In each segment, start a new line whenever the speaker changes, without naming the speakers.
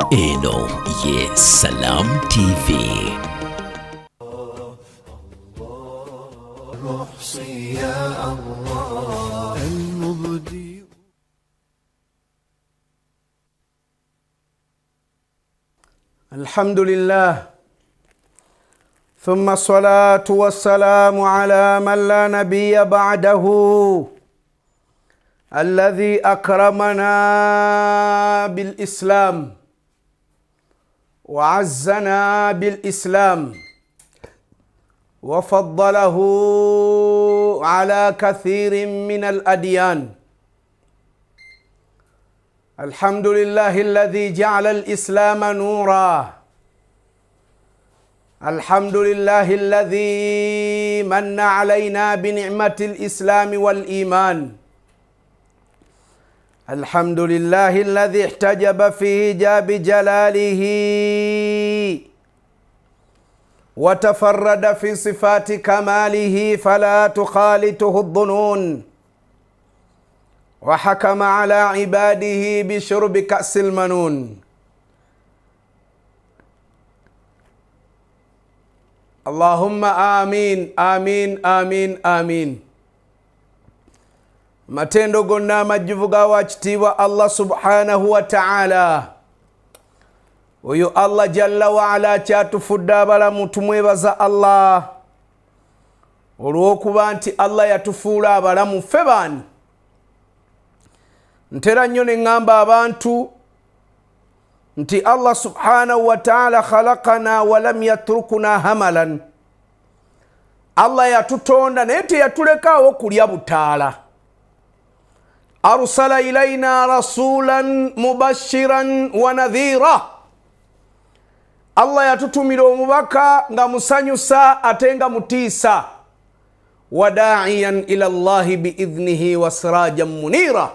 Eno ye Salam TV.
الحمد لله ثم الصلاة والسلام على من لا نبي بعده الذي أكرمنا بالإسلام وعزنا بالإسلام وفضله على كثير من الأديان. الحمد لله الذي جعل الإسلام نورا. الحمد لله الذي من علينا بنعمة الإسلام والإيمان. الحمد لله الذي احتجب في حجاب جلاله وتفرد في صفات كماله فلا تخالطه الظنون، وحكم على عباده بشرب كأس المنون. اللهم آمين آمين آمين آمين. Matendo gonna majivuga wa kitiibwa Allah subhanahu wa ta'ala. Oyo Allah jalla wa ala kyatufudde abalamu tumwebaza Allah olw'okuba nti Allah yatufuula abalamu ffe baani. Ntera nnyo ne ngamba abantu nti Allah subhanahu wa ta'ala khalaqana wa lam yatrukuna hamalan. Allah yatutonda naye teyatulekaawo kulya butaala. Arsala ilayna rasulan mubashiran wa nadhira. Allah yatutumira omubaka nga musanyusa ate nga mutiisa. Wada'iyan ila Allahi biidhnihi wa sirajan munira.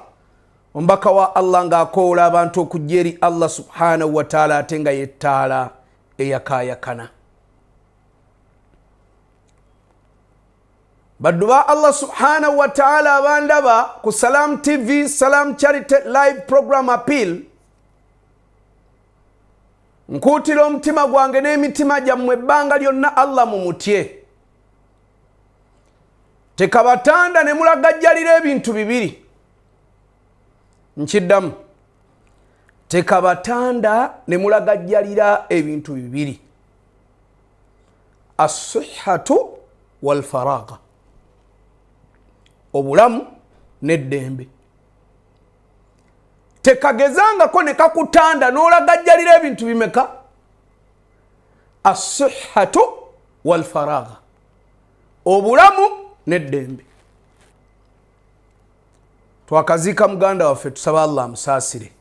Ombaka wa Allah nga akoola abantu okujja eri Allah subhanahu wa ta'ala ate nga yettaala eyakaayakana. Baddu ba Allah subhanahu wa ta'ala abandaba ku Salam TV, Salam Charity Live Program Appeal. Nkuutira omutima gwange n'emitima gyammwe ebbanga lyonna Allah mumutye. Tekabatanda ne mulagajjalira ebintu bibiri. Nkiddamu. Tekabatanda ne mulagajjalira ebintu bibiri. As-sihhatu wal faragha. Obulamu n'eddembe. Tekagezangako ne kakutanda n'olagajjalira ebintu bimeka? As-sihhatu wal faragha. Obulamu n'eddembe. Twakaziika muganda waffe tusaba Allah amusaasire.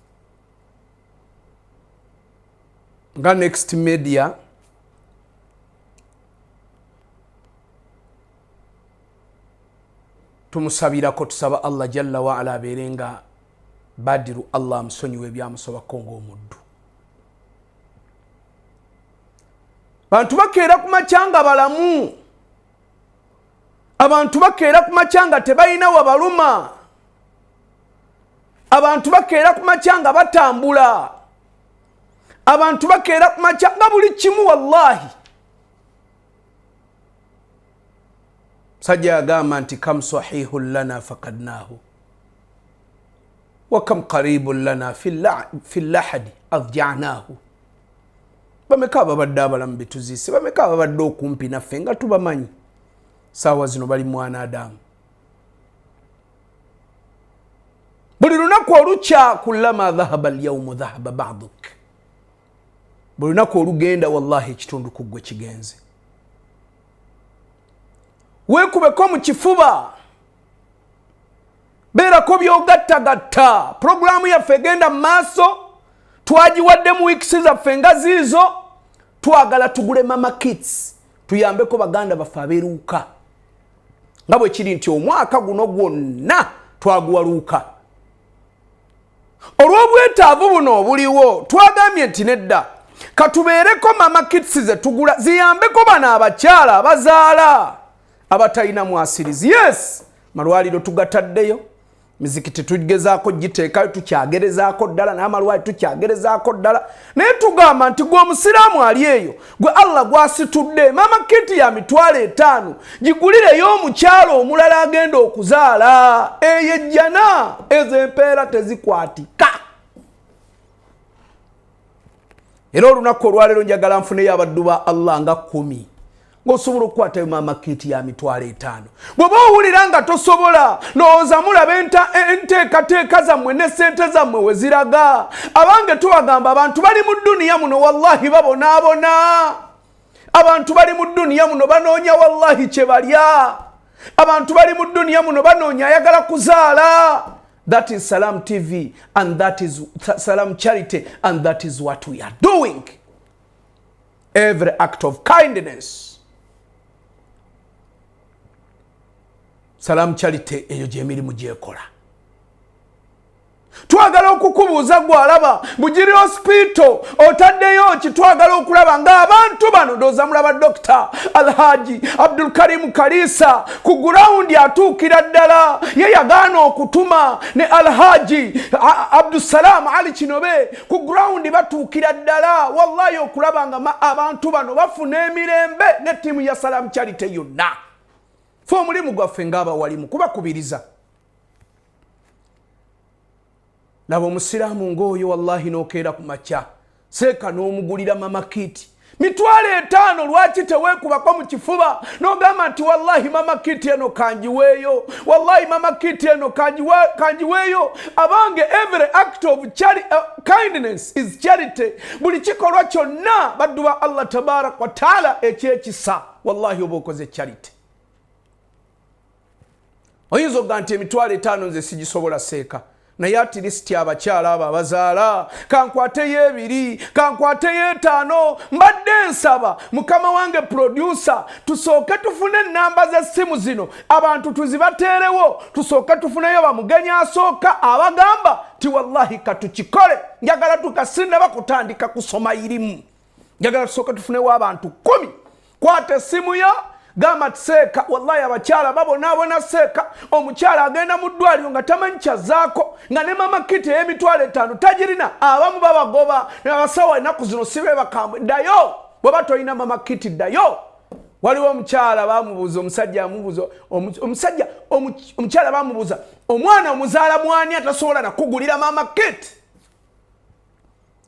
Nga Next Media tumusabirako, tusaba Allah jalla wa ala abeerenga badiru Allah amusonyiwe ebyamusobako ng'omuddu. Bantu bakeera ku makyanga balamu. Abantu bakeera ku makyanga tebalina wabaluma. Abantu bakeera ku makyanga batambula. Abantu bakeera ku makyanga buli kimu wallahi. Sajja agamba nti kam sahihun lana fakadnahu wa kam qaribun lana fil lahadi adja'nahu. Bameka babadde abalamu betuziise, bameka babadde okumpi naffe nga tubamanyi. Saawa zino bali mwana Adamu. Buli lunaku olukya kullama dhahaba alyawmu dhahaba ba'duk. Buli lunaku olugenda wallahi ekitundu ku ggwe kigenze. Weekubeko mu kifuba. Beerako by'ogattagatta. Programu yaffe egenda mu maaso. Twagiwadde mu wiikisi zaffe nga ziizo. Twagala tugule mama kits. Tuyambeko baganda baffe abeeruuka. Nga bwe kiri nti omwaka guno gwonna twaguwaluuka. Olw'obwetaavu buno obuliwo twagambye nti nedda katubeereko mama kits ze tugula ziyambeko bano abakyala abazaala abatalina mwasirizi. Yes, malwaliro tugataddeyo, mizikiti tugezaako giteekayo tukyagerezaako ddala n'amalwali tukyagerezaako ddala naye tugamba nti gwe omusiraamu ali eyo gwe Allah gwasitudde mama kiti ya $5,000 gigulireyo omukyalo omulala agenda okuzaala eyo ejjana ezo empeera tezikwatika. Era olunaku olwaleero njagala nfuneyo abaddu ba Allah nga 10 ng'osobola okukwatayo mama kiti ya $5,000. Bw'oba owulira nga tosobola lowooza mulaba enteekateeka zammwe ne ssente zammwe we ziraga. Abange tubagamba abantu bali mu dduniya muno wallahi babonaabona. Abantu bali mu dduniya muno banoonya wallahi kye balya. Abantu bali mu dduniya muno banoonya ayagala kuzaala. That is Salam TV and that is Salam Charity and that is what we are doing. Every act of kindness. Salam Charity eyo gy'emirimu gyekola. Twagala okukubuuza gwalaba Bugiri Hospital otaddeyo ki twagala okulaba ng'abantu bano ndowooza mulaba Dr. Alhaji Abdul Karim Kalisa ku gurawundi atuukira ddala ye yagaana okutuma ne Alhaji Abdusalam Ali Kinobe ku gurawundi batuukira ddala wallahi okulaba nga abantu bano bafuna emirembe ne ttiimu ya Salam Charity yonna. Ffe omulimu gwaffe ng'abawalimu kubakubiriza. Laba omusiraamu ng'oyo wallahi n'okeera ku makya seeka n'omugulira mama kiti $5,000 lwaki teweekubako mu kifuba n'ogamba nti wallahi mama kiti eno kanjiweeyo wallahi mama kiti eno kanjiweeyo. Abange every act of kindness is charity. Buli kikolwa kyonna baddu ba Allah tabarak wa taala ekyekisa wallahi oba okoze charity. Oyinza okuga nti $5,000 nze sigisobola seeka naye ati lisiti abakyala abo abazaala kankwateyo 2 kankwateyo 5 mbadde nsaba mukama wange producer tusooke tufune ennamba z'essimu zino abantu tuzibateerewo tusooke tufuneyo bamugenyi asooka abagamba ti wallahi katukikole njagala tukasinda bakutandika kusoma irimu njagala tusooke tufunewo abantu 10 kwata essimu yo gamba tseeka wallahi abakyala babonaabona seeka omukyala agenda mu ddwaliro nga tamanyi kyazaako nga ne mama kiti $5,000 tagirina abamu babagoba abasawo ennaku zino sibe bakambwe ddayo bw'oba tolina mama kiti ddayo. Waliwo omukyala bamubuuza omusajja amubuuza omukyala bamubuuza omwana omuzaala mwani atasobola nakugulira mama kiti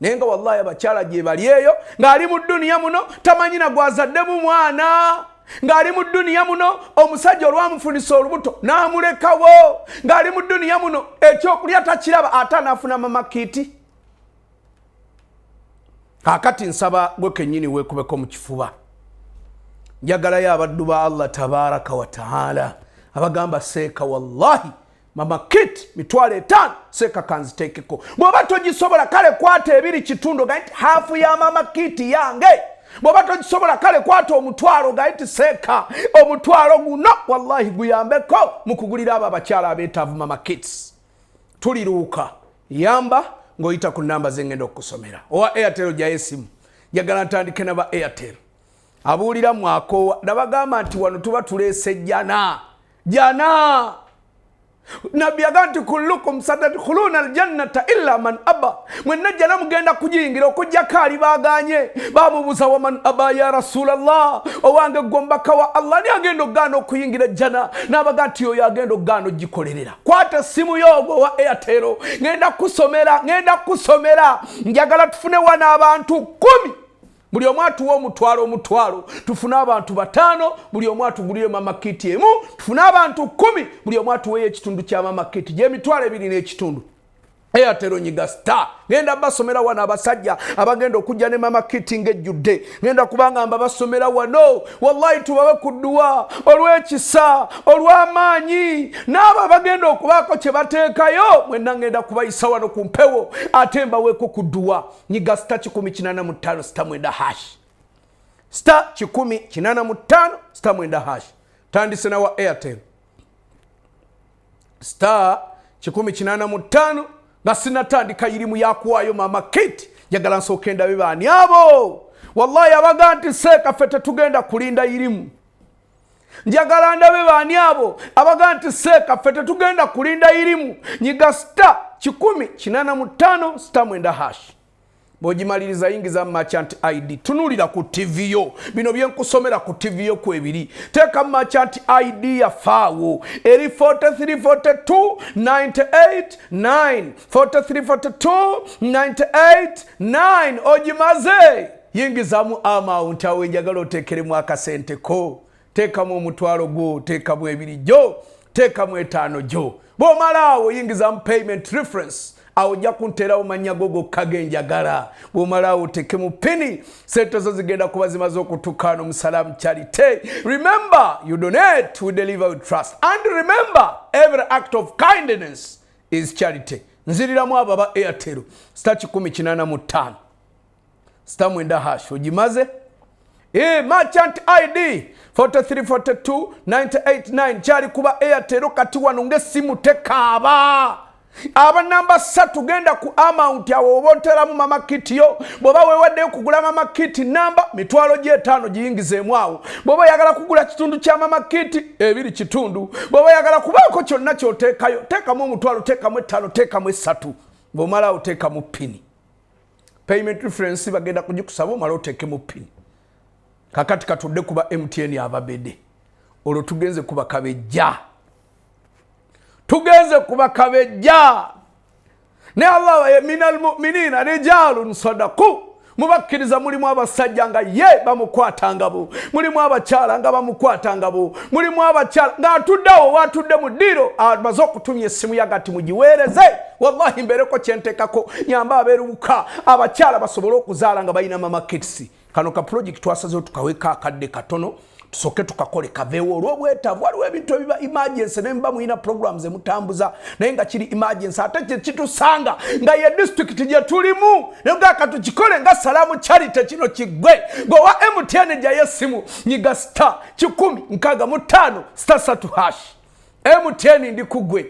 naye nga wallahi abakyala gye bali eyo ng'ali mu dduniya muno tamanyi na gwazaddemu mwana ng'ali mu dduniya muno omusajja olwamufunisa olubuto n'amulekawo ng'ali mu dduniya muno ekyokulya takiraba ate anaafuna mama kiti. Kaakati nsaba gwe kennyini weekubeko mu kifuba njagalayo abaddu ba Allah tabaraka wa taala abagamba seeka wallahi mama kiti $5,000 seeka kanziteekeko bw'oba togisobola kale kwata 2.5 ga nti haafu ya mama kiti yange bw'oba togisobola kale kwata $1,000 ga nti seeka $1,000 guno wallahi guyambeko mu kugulira abo abakyala abeetaavu mama kits. Tuliruuka yamba ng'oyita ku nnamba z'engenda okusomera owa Airtel gya esimu njagala ntandike n'aba Airtel abuulira mwakoowa nabagamba nti wano tuba tuleese jana Nabbi aganti kullukum satadkhuluna aljannata illa man aba mwenna jana mugenda kujingira okujjako ali baganye bamubuuza wa man aba ya rasulallah owange gombaka wa Allah ni agenda ogaana okuyingira jana n'abaga nti oyo agenda ogaana ogikolerera. Kwata simu yogo wa Airtel ngenda kusomera njagala tufune wana abantu 10 buli omu atuwa $1,000 tufune abantu 5 buli omu atugulire mama kiti emu tufune abantu 10 buli omu atuweeyo ekitundu kya mama kiti $2.5 Airtel nyiga star ngenda basomera wano abasajja abagenda okujja ne mama kiti ngejjudde ngenda kubanga basomera wano wallahi tubawe kudduwa olw'ekisa olw'amaanyi n'abo bagenda okubaako kye bateekayo mwenna ngenda kubayisa wano ku mpewo ate mbaweeko kudduwa nyiga star 185 star mwenda hash star 185 star mwenda hash tandise nawa Airtel star 185 nasinatandika irimu yakuwayo mama kiti njagala nsooke ndabe baani abo wallahi abaga nti seeka ffe tetugenda kulinda irimu njagala ndabe baani abo abaga nti seeka ffe tetugenda kulinda irimu nyiga star 185 star 9#. Bwogimaliriza yingiza merchant ID tunulira ku TV yo bino byenkusomera ku TV yo kwebiri teka merchant ID ya faawo eri 434298 434298 ogimaze yingizamu amount awe njagala otekeremu akasente ko tekamu omutwalo gwo tekamu ebiri gyo tekamu etaano gyo bw'omalaawo yingizamu payment reference awo jja kunterawo mannya gogo kagenjagala bw'omalaawo tekemu pini sente zo zigenda kuba zimaze okutukaano musalamu charity. Remember, you donate, we deliver with trust, and remember, every act of kindness is charity. Nziriramu abo aba Airtel star 185 star 9# ogimaze. Merchant ID 434298 kyali kuba Airtel kati wano ng'essimu tekaaba. Aba namba 3 genda ku amount yawo oboteramu mama kit yo bwoba wewaddeyo kugula mama kit namba mitwalo gye 5 giyingizeemu awo bwoba yagala kugula kitundu kya mama kit ebiri kitundu bwoba yagala kubaako kyonna kyoteekayo teekamu omutwalo teekamu 5 teekamu 3 bw'omala oteekamu pini payment reference bagenda kugikusaba omala oteekemu pini kakati katudde kuba MTN ababede olwo tugenze kuba kabejja ne Allah minal mu'minina rijalun sadaqu mubakkiriza mulimu abasajja nga ye bamukwatangabo mulimu abakyala nga bamukwatangabo mulimu abakyala nga atuddewo watudde mu ddiro abaze okutumya essimu yagati mugiweereze wallahi mbereko kyentekako nyamba abeerubuka abakyala basobole okuzaala nga balina mama kits. Kano ka project twasazeewo tukaweka akadde katono tusoke tukakole kaveewo olw'obwetaavu waliwo ebintu ebiba emergency ne muba mulina programs emutambuza naye nga kiri emergency ate kye kitusanga nga ye district gye tulimu naye nga tukikole nga Salamu Charity kino kiggwe gwewa MTN gya yessimu nyiga star 165 star 3#. MTN ndi kugwe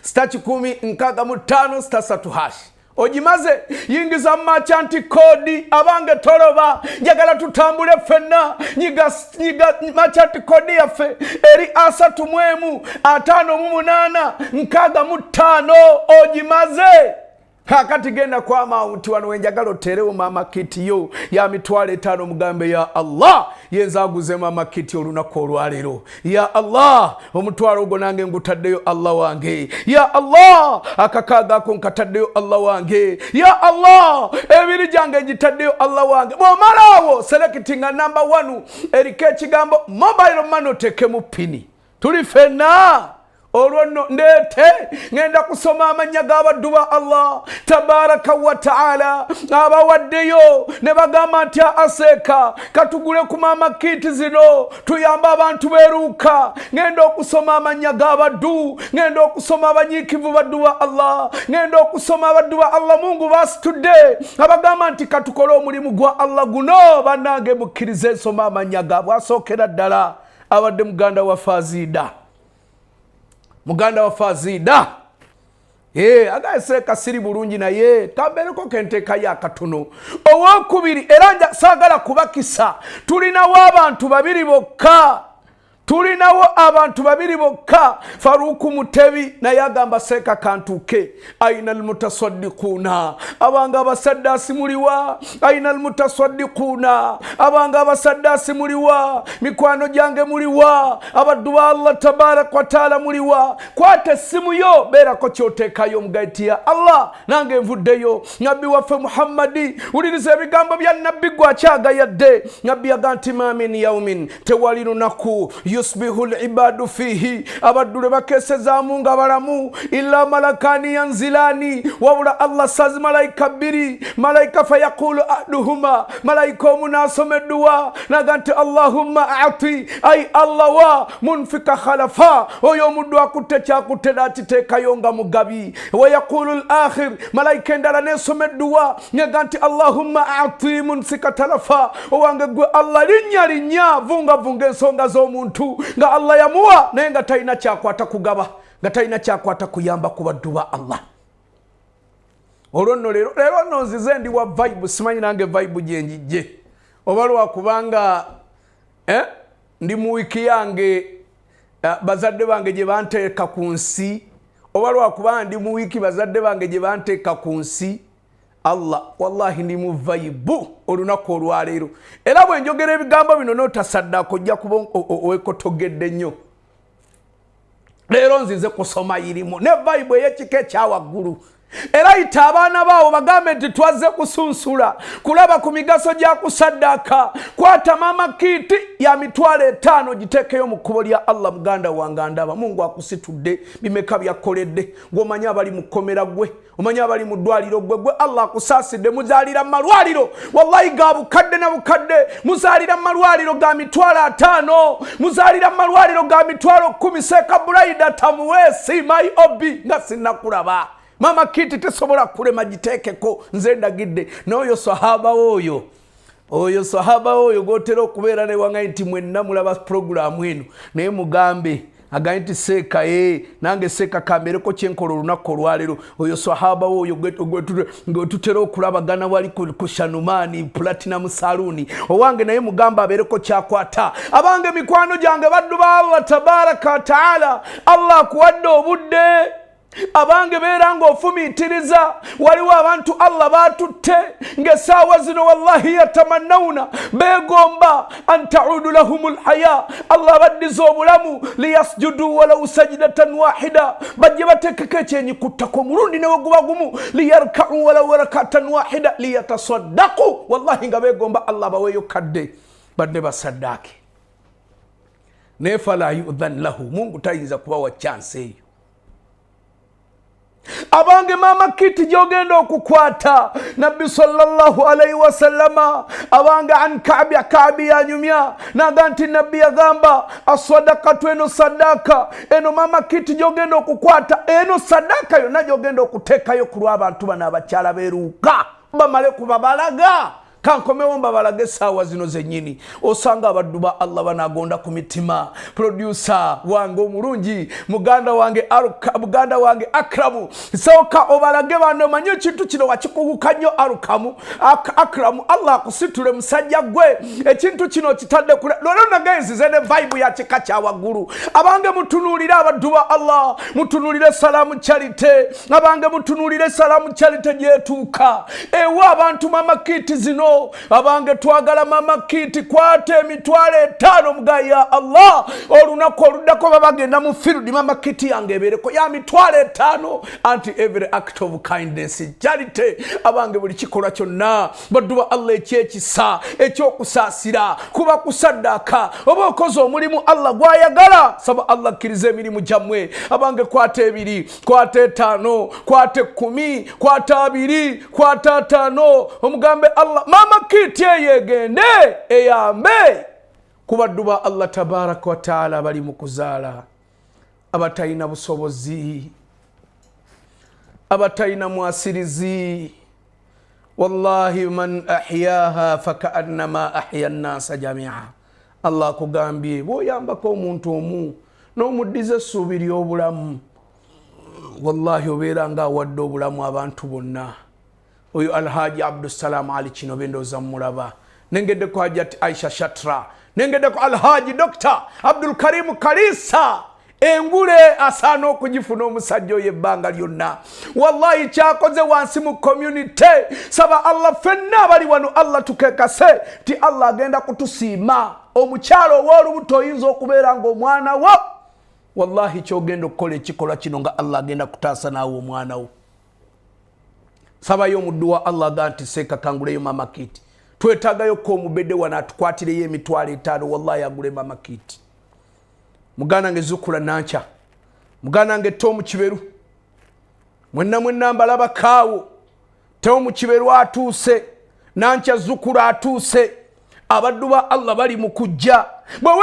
star 165 star 3#. Ojimaze yingiza merchant code abange toloba njagala tutambule fenna nyiga merchant code yaffe eri asatu mwemu 5 65 ojimaze kakati genda kwa amount wano wenjagala oterewo mama kit yo ya mitwalo 5 mugambe ya Allah yenzaguze mama kit olunaku olwaleero ya Allah omutwalo ogwo nange ngutaddeyo Allah wange ya Allah akakaaga ako nkataddeyo Allah wange ya Allah ebiri jange ngitaddeyo Allah wange bw'omalaawo selectinga number 1 eriko ekigambo mobile money otekemu pini tuli fenna olwono ndete ngenda kusoma amanya g'abaddu ba Allah tabaraka wa taala abawaddeyo ne bagamba nti aseeka katugule ku mama kit zino tuyamba abantu beeruuka ngenda okusoma amanya g'abaddu ngenda okusoma abanyiikivu baddu ba Allah ngenda okusoma abaddu ba Allah Mungu basitudde abagamba nti katukole omulimu gwa Allah guno bannange mukkirize nsoma amanya gaabwe asookera ddala abadde muganda wa Fazida agaseeka siri bulungi naye kambereko kenteeka ya katono owokubiri era saagala kubakisa tulinawo abantu babiri bokka Faruku Mutebi naye agamba seeka kantuke aina almutasaddiquna abanga abasaddasi muliwa aina almutasaddiquna abanga abasaddasi muliwa mikwano gyange muliwa abaddu ba Allah tabaraka wa taala muliwa kwata essimu yo beerako kyoteekayo mugaiti ya Allah nange nvuddeyo nabbi waffe Muhammadi uliriza ebigambo bya nabbi gwakyagayadde nabbi yaga nti ma min yaumin tewali lunaku yusbihu al-ibadu fihi abaddu bakesezaamu nga balamu illa malakani yanzilani wabula Allah sazi malaika bbiri malaika fayaqulu ahaduhuma malaika omu nasoma edduwa naga nti Allahumma a'ti ay Allah wa munfika khalafa oyo omuddu akutte kyakutte nakiteekayo nga mugabi wayaqulu al-akhir malaika endala nesoma edduwa naga nti Allahumma a'ti munsika talafa owange gwe Allah linnya vunga ensonga z'omuntu nga Allah yamuwa naye nga talina kyakwata kugaba nga talina kyakwata kuyamba ku baddu ba Allah. Olwo nno leero nno nzize ndi wa vibe simanyi nange vibe gyenjijje oba lwakubanga ndi mu wiki yange bazadde bange gye banteeka ku nsi oba lwakuba ndi mu wiki bazadde bange gye banteeka ku nsi Allah wallahi ndi mu vaibu olunaku olwaleero era bwe njogera ebigambo bino n'otasaddako ojja kuba owekotogedde nnyo leero nzize kusoma irimu ne vaibu ey'ekika ekyawaggulu era yita abaana baawo bagambe nti twazze kusunsula kulaba ku migaso gya kusaddaka kwata mama kiti ya mitwalo 5 giteekeyo mu kkubo lya Allah muganda wange ndaba Mungu akusitudde bimeka byakoledde ng'omanya abali mu kkomera gwe omanya abali mu ddwaliro gwe Allah akusaasidde muzaalira mu malwaliro wallahi ga bukadde na bukadde muzaalira mu malwaliro ga mitwalo 5 muzaalira mu malwaliro ga mitwalo 10 Seeka Buraida Tamuweesi my obi nga sinnakulaba mama kiti tesobola kulema giteekeko nze ndagidde n'oyo sahaba oyo gotera okubeera ne wange nti mwenna mulaba programu eno naye mugambe agaye nti Seeka nange Seeka kambereko kyenkola olunaku olwaleero oyo sahaba oyo getutera okulabagana wali ku Shanumani Platinum Saloon owange naye mugamba abeereko kyakwata abange mikwano gyange baddu ba Allah tabaraka wa taala Allah akuwadde obudde abange beeranga ofumiitiriza waliwo abantu Allah batutte ng'essaawa zino wallahi yatamannawuna beegomba an taudu lahumul haya Allah baddiza obulamu liyasjudu walau sajdatan wahida bajje bateekeko ekyenyi kuttako omulundi ne guba gumu liyarkau walau rakatan wahida liyatasaddaqu wallahi nga beegomba Allah baweeyo kadde badde basaddaake naye fala yudhan lahu Mungu tayinza kubawa chance eyo abange mama kiti gyogenda okukwata Nabbi sallallahu alayhi wa sallama abange an Kaabi yanyumya naga nti Nabbi yagamba as-sadaqatu eno sadaka eno mama kiti gyogenda okukwata eno sadaka yonna gyogenda okuteekayo ku lw'abantu bano abakyala beeruuka bamale kubabalaga kankomewo mbabalage essaawa zino zennyini osanga abaddu ba Allah banagonda ku mitima producer wange omulungi muganda wange Akramu sooka obalage bano manye ekintu kino wakikuguka nnyo Akramu Allah akusitule musajja gwe ekintu kino kitadde kule lolo nagenzize ne vibe ya kika kya waggulu abange mutunuulire abaddu ba Allah mutunuulire Salamu Charity abange mutunuulire Salamu Charity gyetuuka ewa abantu mama kiti zino abange twagala mama kiti kwate emitwalo 5 mugayi ya Allah olunaku oluddako babagenda mu field mama kiti yange ebeereko ya mitwalo 5 anti every act of kindness charity abange buli kikolwa kyonna baddu ba Allah ekyekisa ekyokusaasira kuba kusaddaka oba okoze omulimu Allah gwayagala saba Allah akkiriza emirimu gyammwe abange kwate 2 kwate 5 kwate 10 kwate 2 kwate 5 omugambe Allah mama kiti yegende eyambe kubaddu ba Allah tabaraka wa taala bali mu kuzaala abatayina busobozi abatayina mwasirizi wallahi man ahyaha fakaannama ahya an-nasa jami'a Allah kugambye boyambako omuntu omu n'omuddiza essuubi ly'obulamu wallahi obeera nga awadde obulamu abantu bonna oyo Alhaji Abdussalam Ali kino bendoza mulaba nengedde ko Hajjat Aisha Shatra nengedde ko Alhaji Dr. Abdul Karim Kalisa engule asano okugifuna omusajja oyo ebbanga lyonna wallahi kyakoze wansi mu community saba Allah fenna bali wano Allah tukekase ti Allah agenda kutusiima omukyalo ow'olubuto oyinza okubeera ng'omwana wo wallahi kyogenda okukola ekikolwa kino nga Allah agenda kutaasa naawe omwana wo sabayo omuddu wa Allah ganti Seeka kanguleyo mama kiti twetagayo ko omubedde wana atukwatireyo emitwalo 5 wallahi agule mama kiti mugana nge zukula nancha mugana nge Tomu Kiberu mwenna mbalaba kaawo Tomu Kiberu atuuse nancha zukula atuuse abaddu ba Allah bali mu kujja bwe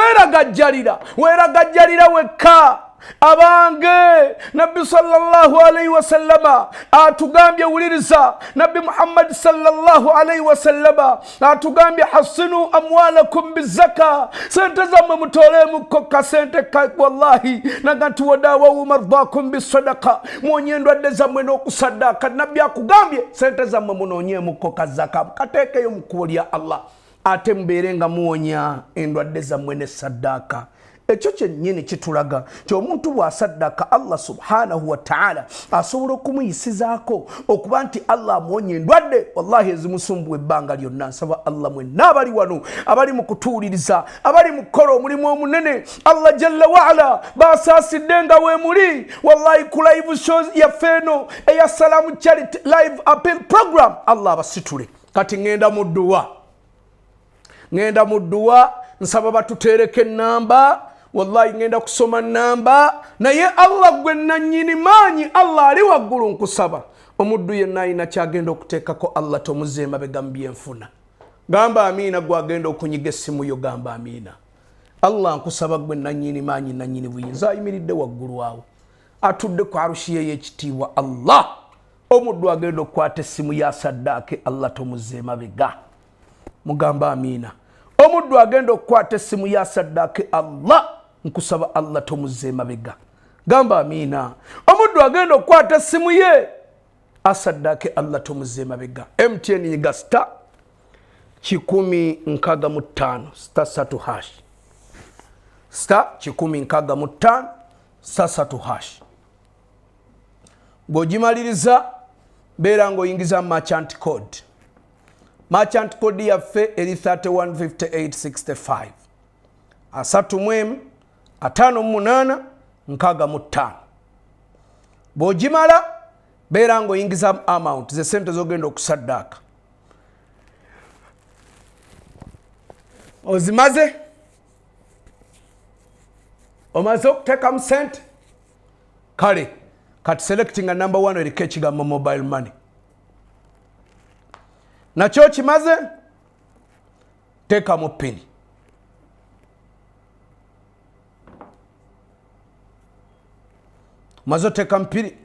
weeragajjalira wekka abange Nabbi sallallahu alayhi wa sallama atugambye wuliriza Nabbi Muhammad sallallahu alayhi wa sallama atugambye hasinu amwalakum bizaka sente zammwe mutoleemu kokka sente wallahi naganti wadawa mardakum bisadaqa mwonyendwadde zammwe n'okusaddaka Nabbi akugambye sente zammwe munoonyeemu kokka zaka kateekeyo mu kkubo lya Allah ate mubeere nga muwonya endwadde zammwe ne saddaaka. Ekyo kyennyini kitulaga nti omuntu bw'asaddaaka Allah subhanahu wa ta'ala asobola okumuyisizaako okuba nti Allah amuwonya endwadde wallahi ezimusumbuwa ebbanga lyonna. Nsaba Allah mwenna abali wano, abali mu kutuuliriza, abali mu kukola omulimu omunene Allah jalla waala baasaasidde nga weemuli wallahi ku live shows yaffe eno eya Salamu Charity live appeal program, Allah abasitule. Kati ngenda mu dduwa nsaba batuteereko ennamba, wallahi ngenda kusoma namba, naye Allah gwe nannyini maanyi, Allah ali waggulu nkusaba omuddu yenna alina kyagenda okuteekako Allah tomuze emabega mu byenfuna. Gamba amiina gwagenda okunyiga essimu yo, gamba amiina. Allah nkusaba gwe nannyini maanyi nannyini buyinza ayimiridde waggulu awo atudde ku arushi ye y'ekitiibwa Allah, omuddu agenda okukwata essimu ya saddaake Allah tomuze emabega, mugamba amiina. Omuddu agenda okukwata essimu ya saddaake Allah nkusaba Allah tomuze emabega, gamba amiina. Omuddu agenda okukwata essimu ye asaddaake Allah tomuze emabega. MTN yiga star 165 star 3 hash star 165 star 3 hash. Bw'ogimaliriza beera ng'oyingiza merchant code. Merchant code yaffe eri 315865 3 5 8 bw'ogimala beera ng'oyingiza amount ze sente z'ogenda okusaddaaka. Ozimaze? Omaze okuteekamu sente? Kale kati selectinga number 1 eriko ekigambo mobile money. Nakyo kimaze? Teekamu pini. Maze oteekamu pini?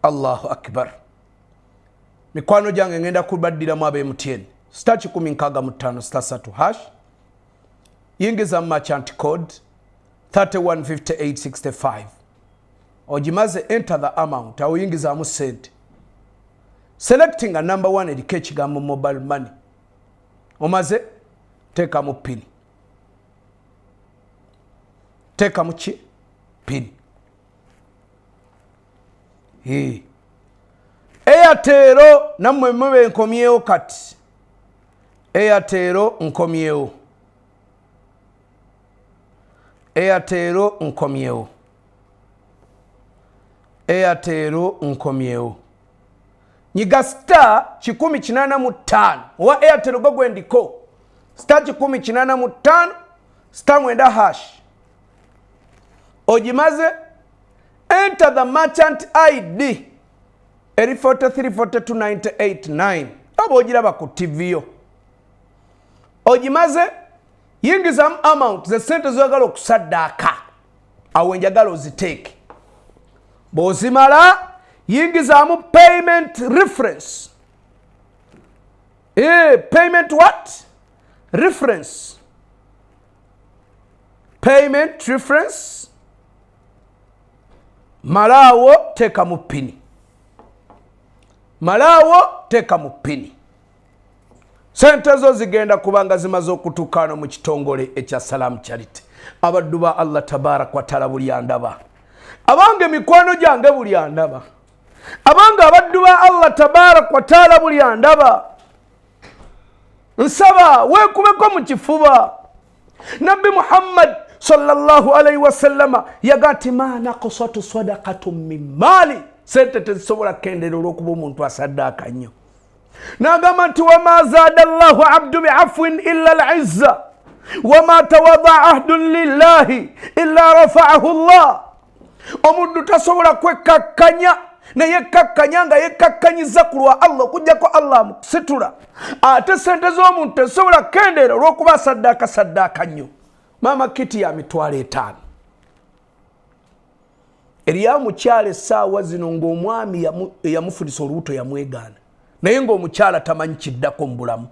Allahu akbar. Mikwano gyange ngenda kubaddiramu aba MTN. Star 165 star 3 hash. Yingiza merchant code 315865. Ogimaze enter the amount. Awo yingizaamu sente. Selecting a number 1 eriko ekigambo mobile money. Omaze teekamu pini. Teekamu ki? Pini. Airtel nammwe mube nkomyewo kati. Airtel nkomyewo. Airtel nkomyewo. Airtel nkomyewo. Nyiga star 185 wa Airtel go gwendiko star 185 star 9 hash. Ogimaze enter the merchant ID eri 4342989 abo ogiraba ku TV yo. Ogimaze yingiza amount ze sente z'ogala okusaddaaka awo njagala oziteeke. Bw'ozimala yingizaamu payment reference. Payment what? Reference. Payment reference. Malawo teekamu pini. Malawo teekamu pini. Sente zo zigenda kubanga zimaze okutuuka mu kitongole ekya Salamu Charity. Abaddu ba Allah tabaaraka wa taala buli andaba. Abange mikwano gyange buli andaba. Abange abaddu ba Allah tabaaraka wa taala buli andaba. Nsaba weekubeko mu kifuba. Nabbi Muhammad sallallahu alayhi wa sallama yagati ma naqsatu sadaqatun min mali. Sente tezisobola kendera olw'okuba omuntu asaddaaka nnyo. N'agamba nti wama zaada Allahu abdu bi'afwin illa al-izza wama tawadda ahdun lillahi illa rafa'ahu Allah. Omuntu tasobola kwekkakkanya naye kakkanya nga yekkakkanyiza ku lwa Allah okuggyako Allah amusitula. Ate sente z'omuntu tezisobola kendera olw'okuba saddaaka nnyo. Mama kiti ya mitwalo 5. Eriya mukyala essaawa zino ng'omwami yamufulisa olubuto yamwegaana naye ng'omukyala tamanyi kiddako mu bulamu.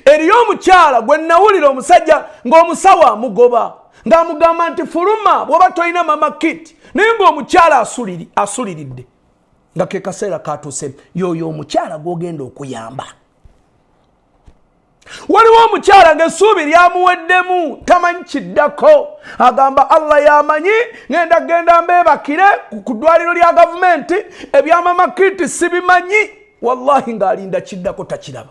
Eriyo omukyala gwe nawulira omusajja ng'omusawo amugoba ng'amugamba nti fuluma bw'oba tolina mama kiti naye ng'omukyala asuliridde. nga ke kaseera katuuse yoyo omukyala gwogenda okuyamba. Waliwo omukyala ng'essuubi lyamuweddemu tamanyi kiddako agamba Allah yamanyi ngenda genda mbeebakire ku ddwaliro lya gavumenti ebyamama kiti sibimanyi wallahi ng'alinda kiddako takiraba.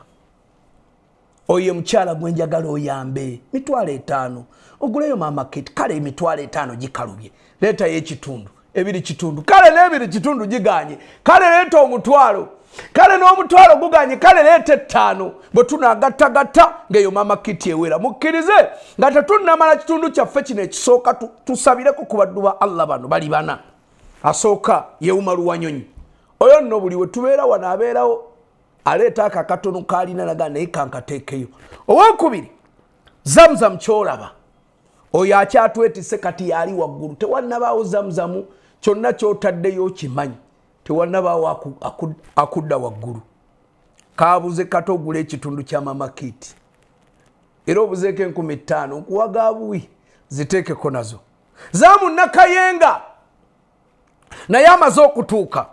Oyo mukyala gwe njagala oyambe $5,000 oguleyo mama kiti kale $5,000 gikalubye leeta y'ekitundu ebiri kitundu kale n'ebiri kitundu giganye kale leeta $1,000 kale n'omutwalo guganye kale leeta 5 bwe tunagattagatta ng'eyo mama kiti ewera mukkirize nga tetunnamala kitundu kyaffe kino ekisooka tusabireko ku baddu ba Allah bano bali bana. Asooka ye Umaru Wanyonyi oyo nno buli we tubeera wano abeerawo aleeta akakatono kaalina naga naye kankateekeyo. Owokubiri Zamzam kyolaba oyo akyatwetise kati yali waggulu tewannabaawo Zamzamu kyonna kyotaddeyo kimanyi tewannabaawo akudda waggulu. Kaabuze kato ogula ekitundu kya mama kiti era obuzeeko 5,000 okuwaga buwi ziteekeko nazo. Zaamu Nakayenga naye amaze okutuuka.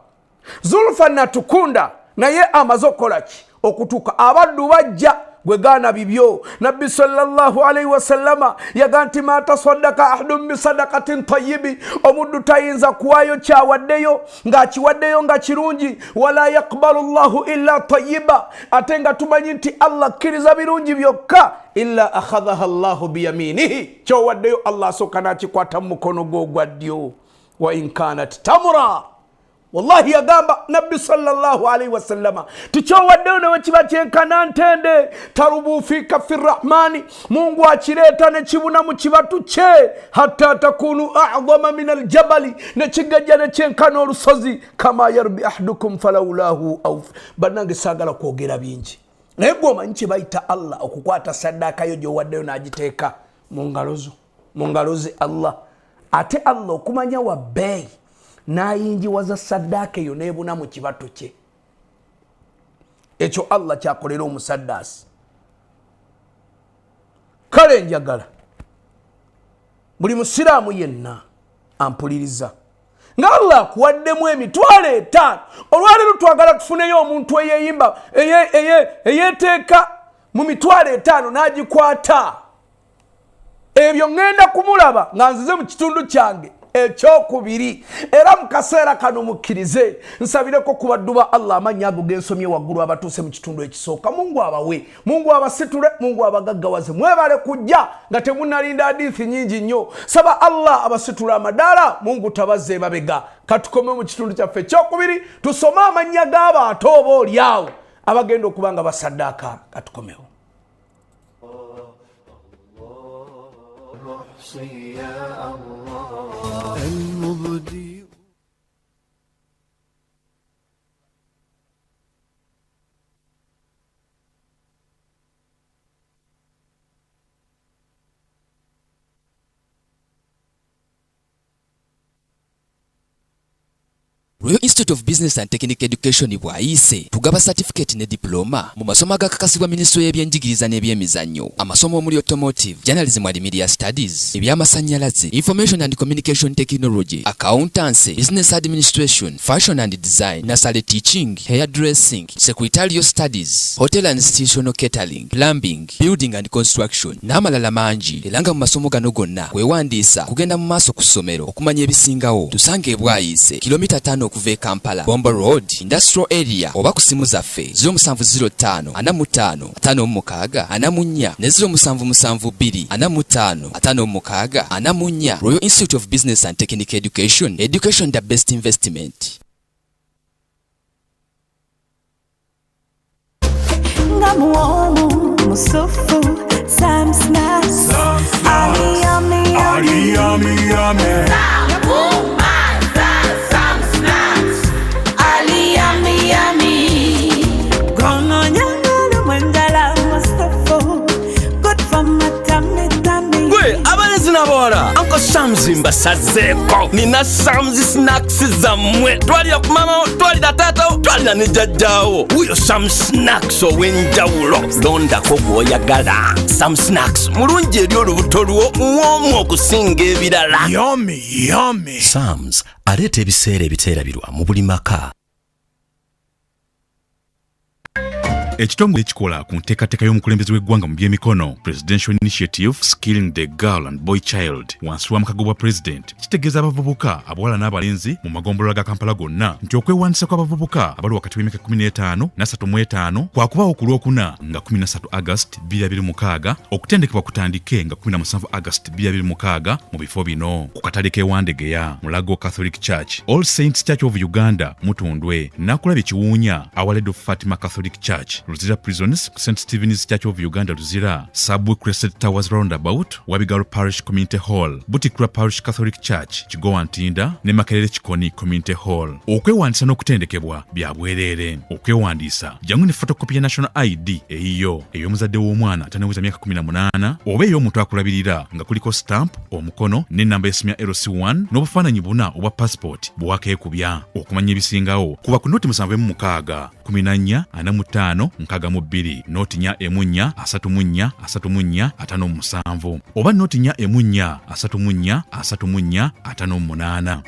Zulfa Natukunda naye amaze okolaki okutuuka. Abaddu bajja gwe gaana bibyo. Nabbi sallallahu alayhi wa sallama yaga nti ma tasaddaka ahadun bi sadaqatin tayyibi omuddu tayinza kuwaayo kyawaddeyo ng'akiwaddeyo nga kirungi wala yaqbalu Allahu illa tayyiba ate nga tumanyi nti Allah akkiriza birungi byokka illa akhadhaha Allahu biyaminihi kyowaddeyo Allah asooka n'akikwata mu mukono gwe ogwa ddyo wa in kanat tamra wallahi yagamba Nabbi sallallahu alayhi wa sallama tukyowaddeyo ne wekiba kyenkana ntende tarubu fi kaffi rahmani Mungu akireeta ne kibuna mu kibatu kye hatta takunu a'zama min aljabali ne kigajja ne kyenkana olusozi kama yarbi ahadukum falawlahu aw bannange saagala kwogera bingi naye gwe omanyi kye bayita Allah okukwata saddaaka yo gy'owaddeyo n'agiteeka mu ngalo ze Allah ate Allah okumanya wa bbeeyi n'ayingiwaza saddaaka eyo n'ebuna mu kibatu kye. Ekyo Allah kyakolera omusaddaasi. Kale njagala buli musiraamu yenna ampuliriza nga Allah akuwaddemu $5,000 olwaleero twagala tufuneyo omuntu eyeeyimba eyeeteeka mu $5,000 n'agikwata. Ebyo ngenda kumulaba nga nzize mu kitundu kyange ekyokubiri era mu kaseera kano mukkirize nsabireko ku baddu ba Allah amannya ago gensomye waggulu abatuuse mu kitundu ekisooka. Mungu abawe, Mungu abasitule, Mungu abagaggawaze. Mwebale kujja nga temunnalinda hadithi nyingi nnyo. Saba Allah abasitule amadaala, Mungu tabazze emabega. Katukome mu kitundu kyaffe ekyokubiri tusome amannya g'abantu oboolyawo abagenda okuba nga basaddaaka. Katukomewo. المبدي
Royal Institute of Business and Technical Education bwayise tugaba certificate ne diploma mu masomo agakakasibwa Ministry y'ebyenjigiriza n'ebyemizannyo. Amasomo omuli automotive, journalism and media studies, ebyamasannyalaze, information and communication technology, accountancy, business administration, fashion and design, nursery teaching, hairdressing, secretarial studies, hotel and institutional catering, plumbing, building and construction, n'amalala mangi. Era nga mu masomo gano gonna wewandiisa kugenda mu maaso ku ssomero okumanya ebisingawo tusange bwayise kilomita 5 okuva Kampala Bomba Road Industrial Area oba ku simu zaffe 0705 45 56 44 ne 0772 45 56 44. Royal Institute of Business and Technical Education, education the best investment.
Musufu, Sam Snacks, Ali Yummy Yummy.
Uncle Sam's mbasazeko nina Sam's snacks zamwe twalira ku mama twalira tata twalira ne jajjawo uyo Sam snacks ow'enjawulo londako gw'oyagala. Sam snacks mulungi eri olubuto lwo muwoomu okusinga ebirala.
Yummy. Sam's aleeta ebiseera ebiteerabirwa mu buli maka. Ekitongole ekikola ku nteekateeka y'omukulembeze w'eggwanga mu by'emikono Presidential Initiative Skilling the Girl and Boy Child wansi w'amakago bwa President kitegeeza abavubuka abawala n'abalenzi mu magombolola ga Kampala gonna nti okwewandiisa kw'abavubuka abali wakati w'emyaka 15 na 35 kwakubaawo ku Lwokuna nga 13 August 2026 okutendekebwa kutandike nga 17 August 2026 mu bifo bino ku katale k'ewandegeya Mulago Catholic Church, All Saints Church of Uganda Mutundwe, Nakulabye Kiwuunya Our Lady of Fatima Catholic Church, Luzira Prisons, St. Stephen's Church of Uganda Luzira, Subway Crescent Towers Roundabout, Wabigalo Parish Community Hall, Butikura Parish Catholic Church, Kigowa Ntinda ne Makerere Kikoni Community Hall. Okwewandiisa n'okutendekebwa bya bwereere. Okwewandiisa jangu ne photocopy ya National ID eyiyo ey'omuzadde w'omwana atanaweza myaka 18 oba ey'omuntu akulabirira nga kuliko stamp, omukono n'ennamba y'essimu ya LC1 n'obufaananyi buna obwa passport bw'akeekubya. Okumanya ebisingawo kuba ku noti 7 14 45 62 noti 4 34 34 57 oba noti 4 34 34 58.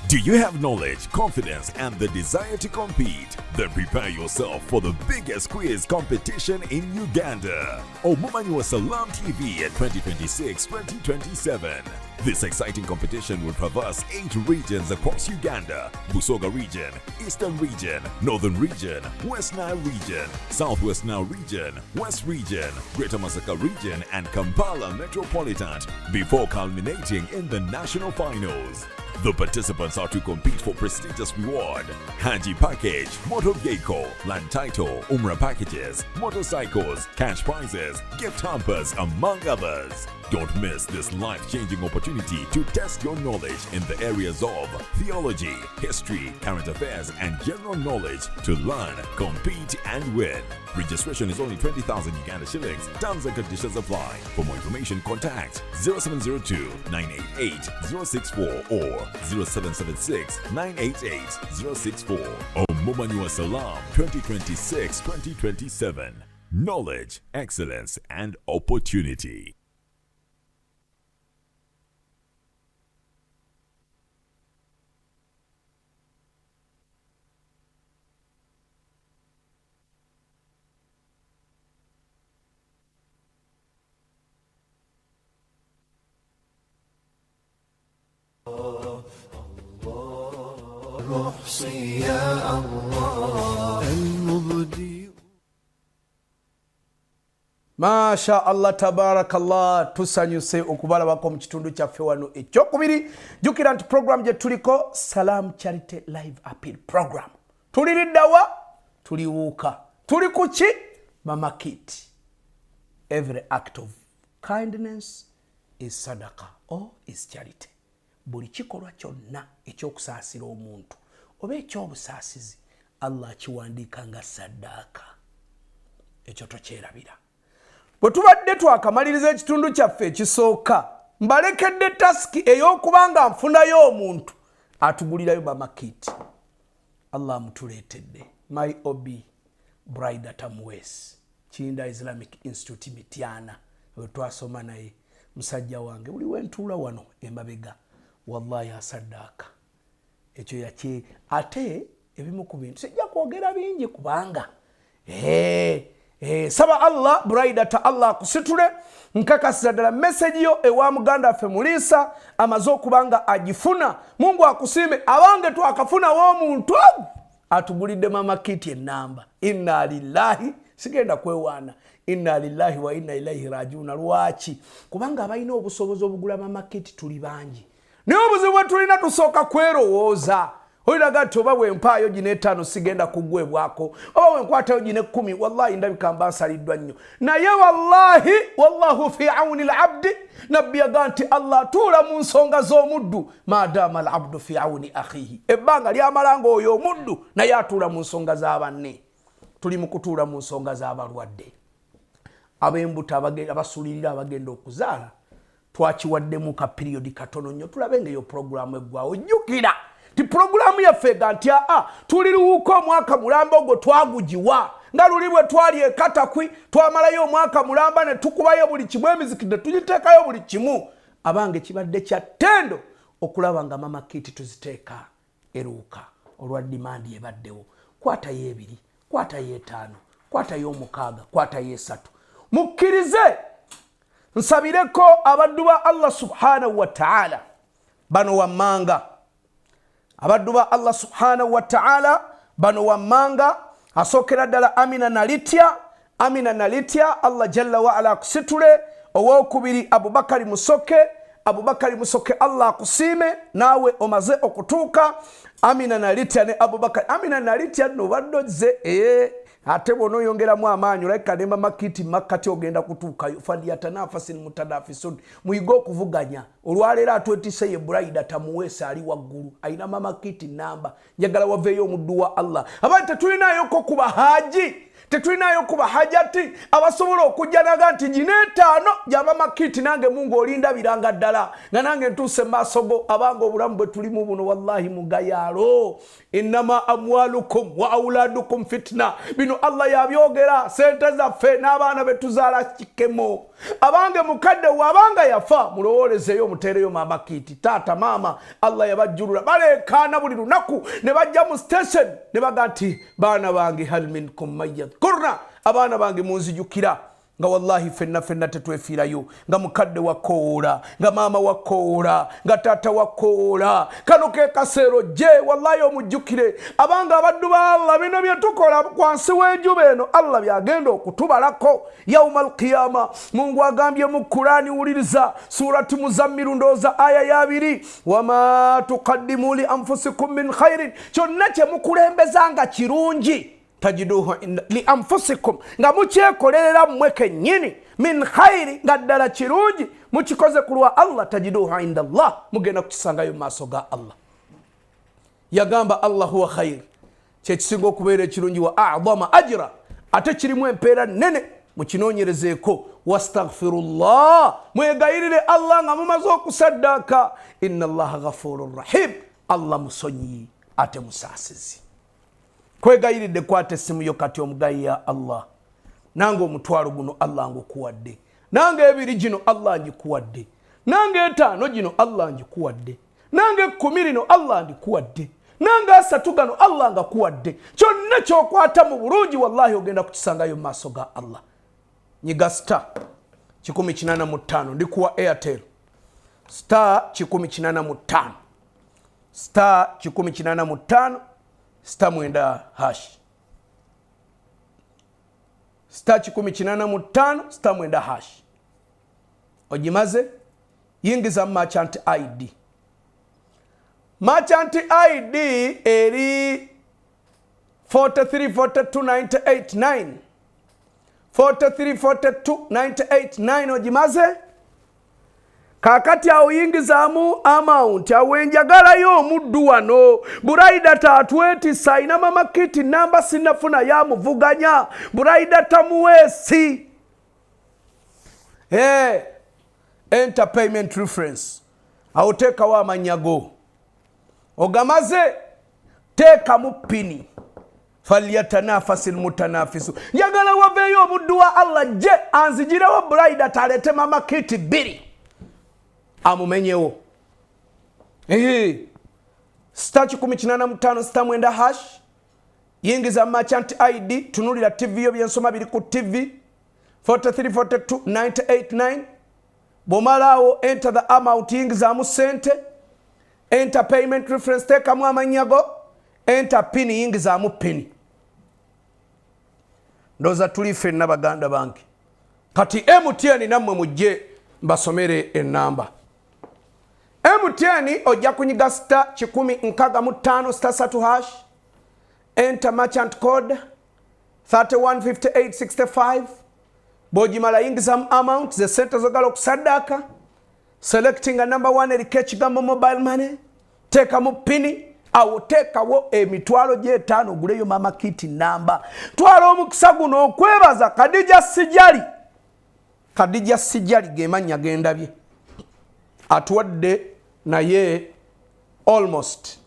Do you have knowledge, confidence, and the desire to compete? Then prepare yourself for the biggest quiz competition in Uganda. Omumanyiwa Salam TV at 2026-2027. This exciting competition will traverse 8 regions across Uganda: Busoga region, Eastern region, Northern region, West Nile region, Southwest Nile region, West region, Greater Masaka region, and Kampala metropolitan, before culminating in the national finals. The participants are to compete for prestigious reward: Haji package, motor vehicle, land title, Umrah packages, motorcycles, cash prizes, gift hampers, among others. Don't miss this life-changing opportunity to test your knowledge in the areas of theology, history, current affairs, and general knowledge to learn, compete, and win. Registration is only 20,000 Uganda shillings. Terms and conditions apply. For more information, contact 0702-988-064 or 0776-988-064. Omumanyiwa Salam 2026-2027. Knowledge, excellence, and opportunity.
Masha Allah tabarakallah, tusanyuse okubalabako mu kitundu kyaffe wano ekyokubiri. Jukira nti program gye tuliko Salam Charity Live Appeal Program. Tuliriddawa, tuliwuuka. Tuli ku ki? Mama Kit. Every act of kindness is sadaka or is charity. Buli kikolwa kyonna ekyokusaasira omuntu oba ekyobusaasizi Allah kiwandiika nga saddaaka. Ekyo tokyerabira. Bwe tubadde twakamaliriza ekitundu kyaffe ekisooka, mbalekedde tasiki ey'okubanga nfunayo omuntu atugulirayo Mama Kit. Allah amutuleetedde. My Obi Brida Tamwes, Kinda Islamic Institute Mityana, we twasoma naye musajja wange buli wentuula wano emabega. Wallahi asaddaaka. Ekyo yakye ate ebimu ku bintu sijja kwogera bingi kubanga saba Allah Brida ta Allah kusitule nkakasira ddala message yo ewa muganda ffe Mulisa amaze okubanga agifuna. Mungu akusiime abange twakafuna w'omuntu atugulidde Mama Kit ennamba. Inna lillahi, sigenda kwewaana, inna lillahi wa inna ilaihi rajiuna. Lwaki? Kubanga abalina obusobozi obugula Mama Kit tuli bangi. Niyo obuzibu tulina tusooka kwerowooza. Oyiraga ati oba bwempaayo gino 5 sigenda kugwebwako, oba bwenkwatayo gino 10, wallahi ndabika mba nsaliddwa nnyo. Naye wallahi, wallahu fi auni al-abdi, nabbi yaga nti Allah tuula mu nsonga z'omuddu maadaama al-abdu fi auni akhihi. Ebbanga lyamalanga oyo omuddu naye atuula mu nsonga z'abanne. Tuli mu kutuula mu nsonga z'abalwadde, ab'embuto abasulirira abagenda okuzaala. Twakiwaddemu ka periodi katono nnyo tulabe ng'eyo programu eggwawo. Jjukira ti programu yaffe ganti tuliruwuuka omwaka mulamba ogwo twagugiwa nga luli bwe twali ekatakwi twamalayo omwaka mulamba ne tukubayo buli kimu emizikidde tugiteekayo buli kimu. Abange kibadde kya ttendo okulaba nga Mama Kit tuziteeka eruuka. olwa demand ebaddewo. Kwata y'ebiri, kwata y'etaano, kwata y'omukaaga, kwata y'esatu. Mukkirize nsabireko abaddu ba Allah subhanahu wa ta'ala bano wammanga. Abaddu ba Allah subhanahu wa ta'ala bano wammanga asookera ddala Amina Nalitya. Amina Nalitya Allah jalla wa ala akusitule. Owokubiri Abubakari Musoke. Abubakari Musoke Allah akusime nawe omaze okutuuka. Amina Nalitya ne Abubakari. Amina Nalitya no baddoze ate bono yongeramu amaanyi olabika ne mamakiti makkati ogenda kutuukayo. Falyatanafasi almutanafisun. Muyiga okuvuganya. Olwaleero atwetise ye Buraida tamuweesa ali waggulu. Ayina mamakiti namba. Njagala waveeyo omuddu wa Allah. Abantu tetulinaayoko ku bahaji. Tetulinayo kuba hajati abasobola okujja naga nti gino etaano gy'amamakiti nange Mungu olindabiranga ddala nga nange ntuuse maaso go abanga obulamu bwe tulimu buno wallahi mugayaalo. Innama amwalukum wa auladukum fitna. Bino Allah yabyogera sente zaffe n'abaana be tuzaala kikemo. Abange mukadde wabanga yafa mulowoolezeyo omuteereyo mamakiti. Taata maama Allah yabajjulula baleekaana buli lunaku ne bajja mu station ne baga nti baana bange hal minkum mayyad kurna abaana bange munzijukira nga wallahi fenna tetwefiirayo nga mukadde wakoola nga maama wakoola nga taata wakoola. Kano ke kaseero je wallahi omujjukire abanga abaddu ba Allah bino bye tukola kwansi w'enjuba eno Allah byagenda okutubalako yaumal qiyama. Mungu agambye mu Qur'ani wuliriza surati Muzammiru ndooza aya ya 2 wama tuqaddimu li anfusikum min khairin kyonna kye mukulembezanga kirungi tajiduhu li anfusikum nga mukyekolerera mmwe kennyini min khairi nga ddala kirungi mukikoze ku lwa Allah tajiduhu inda Allah mugenda kukisangayo mu maaso ga Allah. Yagamba Allah huwa khair kyekisinga okubeera ekirungi wa a'dama ajra ate kirimu empeera nnene mukinoonyerezeeko. Wastaghfirullah mwegayirire Allah nga mumaze okusaddaaka. Inna Allaha ghafurur rahim Allah musonyi ate musaasizi. Kwegayiridde kwate simu yo kati omugayi ya Allah nange omutwalo guno Allah ngukuwadde nange ebiri gino Allah ngikuwadde nange etaano gino Allah ngikuwadde nange 10 lino Allah ndikuwadde nange 3 gano Allah ngakuwadde. Kyonna kyokwata mu bulungi wallahi ogenda kukisangayo mu maaso ga Allah. Nyiga star 185 ndikuwa Airtel star 185 star 185 star mwenda hash star 185 star mwenda hash ojimaze yingiza merchant ID. Merchant ID eri 434298 434298 ojimaze. Kakati awuyingizaamu amount awenjagalayo omuddu wano Buraida tatwetisa ayina mamakiti namba sinafuna yamuvuganya Buraida tamuweesi. Enter payment reference awuteekawo amanyago ogamaze teekamu pini falyatanafasi almutanafisu. Njagala waveeyo omuddu wa Allah je anzigirewo Buraida talete mamakiti 2 amumenyewo. Star 185 star mwenda hash yingiza merchant ID tunulira TV yo byensoma biri ku TV 434298 bomalawo enter the amount yingiza mu sente enter payment reference teka mu amanyago enter pin yingiza mu pin. Ndoza tulife n'abaganda banki kati MTN namwe mujje mbasomere enamba. MTN ojja kunyiga star 165 star 3 hash enter merchant code 315865 bojimala yingiza amount ze sente zogala okusaddaka selecting a number 1 erikekigambo mobile money teka mu pini awo tekawo emitwalo gye 5 guleyo mama kiti namba twala omukisa guno okwebaza Kadija Sijali gemanya gendabye atuwadde naye almost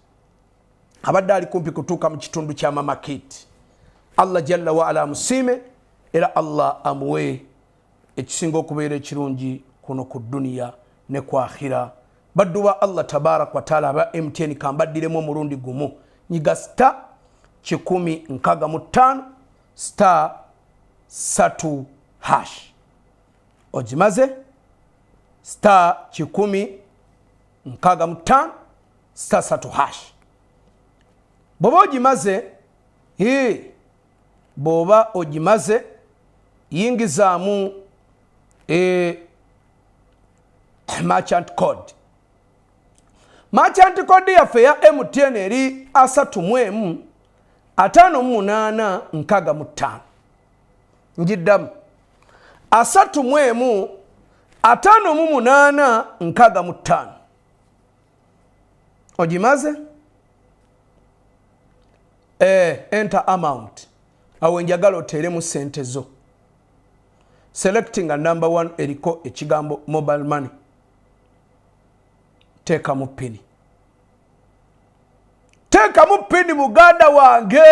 abadde ali kumpi kutuuka mu kitundu kya mama kiti. Allah jalla wa ala musime era Allah amuwe ekisinga okubeera ekirungi kuno ku dunia ne ku akhira. Baddu ba Allah tabarak wa taala aba MTN kambaddiremu omulundi gumu nyiga star 165 star 3 hash. Ogimaze star 165 star 3 hash. Boba ogimaze boba ogimaze yingizaamu merchant code. Merchant code yaffe ya MTN eri 3,5,8,65. Njiddamu 3,5,8,65. Ogimaze enter amount. Awo njagala oteeremu sente zo. Selecting a number 1 eriko ekigambo mobile money. Teka mu pini. Teka mu pini muganda wange.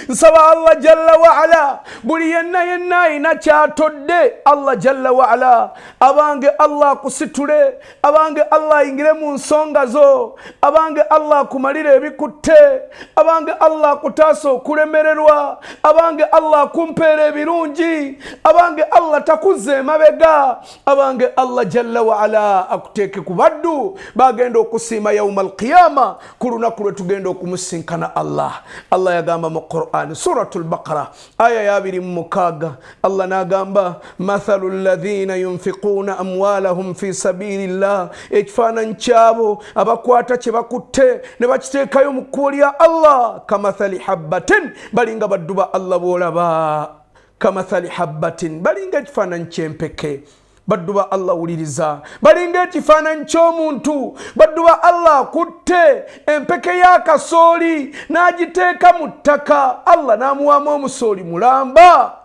Nsaba Allah jalla wa ala. Buli yenna ina kyatodde Allah jalla wa ala. Abange Allah kusitule. Abange Allah ingire mu nsonga zo. Abange Allah kumalire ebikutte. Abange Allah kutaso kulemererwa. Abange Allah kumpere ebirungi. Abange Allah takuze mabega. Abange Allah jalla wa ala akuteke kubaddu. Bagenda okusima yaumal qiyama. Kulunaku lwe tugenda okumusinkana Allah. Allah yagamba mu Qur'an suratul Baqara aya ya 26 Allah nagamba mathalul ladhina yunfiquna amwalahum fi sabilillah ekifana nkyabo abakwata kye bakutte ne bakiteekayo mu kkubo lya Allah kamathali habbatin balinga badduba Allah bolaba kamathali habbatin balinga ekifana kyempeke badduba Allah uliriza balinga ekifaananyi ky'omuntu badduba Allah kutte empeke ya kasooli n'agiteeka mu ttaka Allah n'amuwamu omusooli mulamba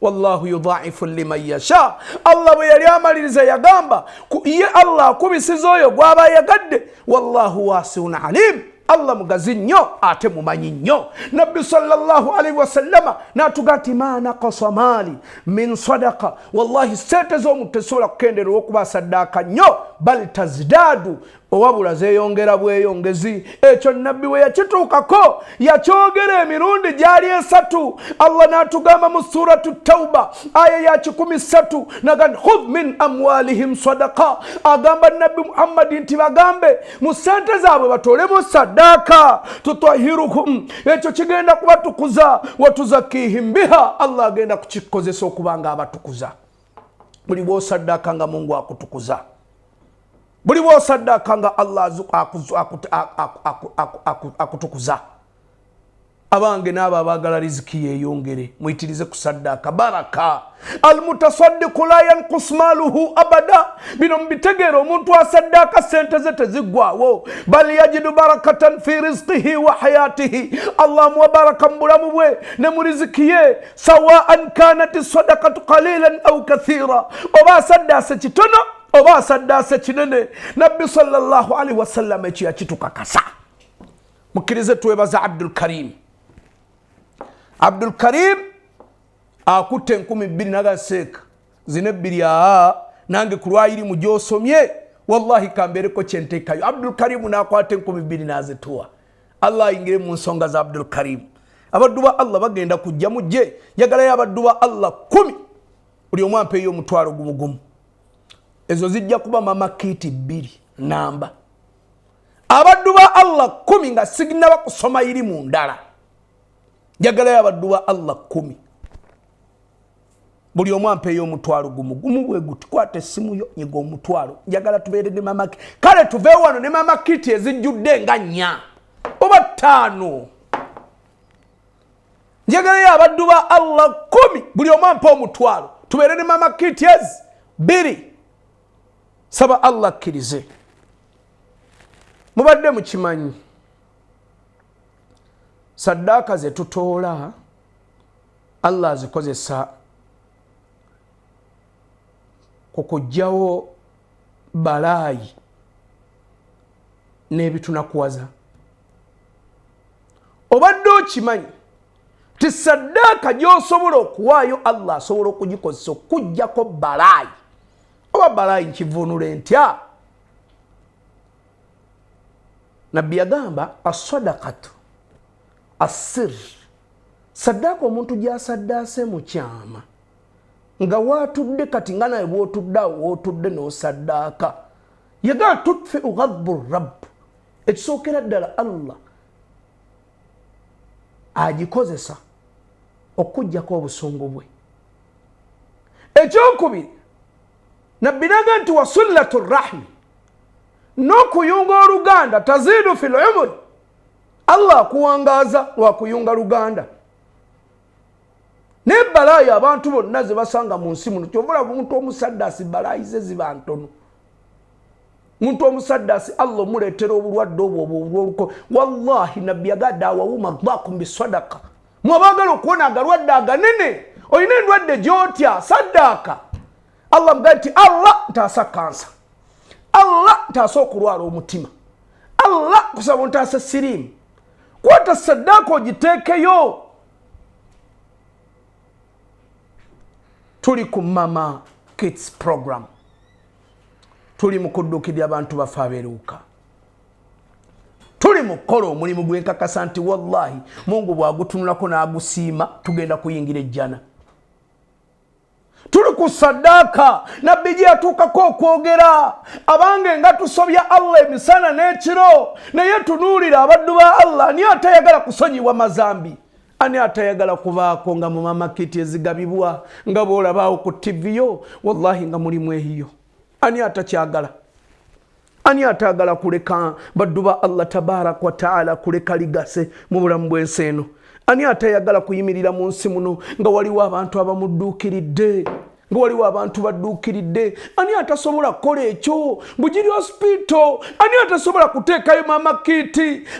wallahu yudha'ifu liman yasha. Allah bwe yali amaliriza yagamba ye Allah akubisiza oyo gw'aba yagadde wallahu wasi'un alim. Allah mugazi nnyo ate mumanyi nnyo. Nabbi sallallahu alaihi wasallama natugati ma naqasa mali min sadaqa wallahi sente z'omuntu tesobola kukenderwa okuba saddaaka nnyo bal tazdadu owabula zeeyongera bweyongezi. Ekyo nabbi we yakituukako yakyogera emirundi gyali 3. Allah n'atugamba mu suratu Tauba aya ya 13 nagamba khudh min amwalihim sadaqa. Agamba nabbi Muhammad nti bagambe mu sente zaabwe batolemu saddaaka tutahiruhum. Ekyo kigenda kubatukuza watuzakihim biha. Allah agenda kukikozesa okubanga abatukuza. Buli bw'osaddaaka nga Mungu akutukuza. Buli bw'osaddaaka nga Allah akutukuza. Abange n'abo abaagala riziki yeeyongere muyitirize ku saddaaka baraka. Almutasaddiqu la yanqus maluhu abada. Bino mbitegeera omuntu asaddaaka sente ze teziggwaawo. Bal yajidu barakatan fi rizqihi wa hayatihi. Allah amuwa baraka mu bulamu bwe ne mu riziki ye sawaan kanat sadaqatu qalilan aw kathira. Oba asaddaase kitono oba asaddaase kinene. Nabbi sallallahu alaihi wasallam ekyo yakitukakasa. Mukkirize twebaza Abdul Karim. Abdul Karim akutte 2,000 n'agaseeka zine 2 nange kulwayiri mu gyosomye wallahi kambereko kyenteekayo. Abdul Karim n'akwate 2,000 n'azituwa. Allah ayingire mu nsonga za Abdul Karim. Abaddu ba Allah bagenda kujja mujje yagalayo abaddu ba Allah 10 buli omu ampeeyo omutwalo gumugumu. Ezo zijja kuba mama kiti 2 namba. Abaddu ba Allah 10 nga signaba kusoma iri mu ndala. Njagalayo abaddu ba Allah 10 buli omu ampeeyo omutwalo gumugumu bwe guti kwata essimu yo nyiga omutwalo. Njagala tubeere ne mama kale tuve wano ne mama kiti ezijjudde nga 4 oba 5. Njagalayo abaddu ba Allah 10 buli omu ampe omutwalo tubeere ne mama kiti 2. Saba Allah akkirize. Mubadde mukimanyi saddaaka ze tutoola Allah azikozesa kukugjawo balaayi n'ebitunakuwaza. Obadde okimanyi ti saddaaka gy'osobola okuwaayo Allah asobola okugikozesa okuggyako balaayi. Oba balaayi nkivunule ntya? nabbi yagamba as-sadaqatu as-sirr, saddaaka omuntu gyasaddaase mu kyama nga waatudde kati nga naye bw'otudde awo wootudde n'osaddaaka, yagamba tutfi'u ghadbu rabb, ekisookera ddala Allah agikozesa okuggyako obusungu bwe. Ekyokubiri, nabbi naga nti wasullatu rahmi, n'okuyunga oluganda, taziidu fil umri, Allah akuwangaaza lwakuyunga luganda. N'ebbalaayi abantu bonna ze basanga mu nsi muno, kyova olaba omuntu omusaddaasi balaayi ze ziba ntono. Muntu omusaddaasi Allah omuleetera obulwadde obwo. Wallahi nabbi yagadde awawuma ddaakum bisadaqa, mwabaagala okuwona agalwadde aganene, olina endwadde gy'otya saddaaka. Allah mugamba nti Allah ntaasa kansa, Allah ntaasa okulwala omutima, Allah kusaba ntaasa siriimu. Kwata saddaaka ogiteekeyo. Tuli ku Mama Kids program, tuli mu kuddukirya abantu bafe abeeruuka, tuli mu kukola omulimu gwenkakasa nti wallahi Mungu bw'agutunulako n'agusiima tugenda kuyingira ejjana. Tuli ku saddaaka, nabbi gye yatuukako okwogera, abange nga tusobya Allah emisana n'ekiro, naye tunuulira abaddu ba Allah, ani atayagala kusonyiwa mazambi, ani atayagala kubaako nga mu Mama Kit ezigabibwa nga bw'olabaawo ku TV yo, wallahi nga mulimu ehiyo. Ani atakyagala? Ani atagala kuleka baddu ba Allah tabarak wa taala kuleka ligase mu bulamu bw'ensi eno? Ani atayagala kuyimirira mu nsi muno nga waliwo abantu abamudduukiridde, nga waliwo abantu badduukiridde? Ani atasobola kukola ekyo? Bugiri hospital, ani atasobola kuteekayo Mama Kit?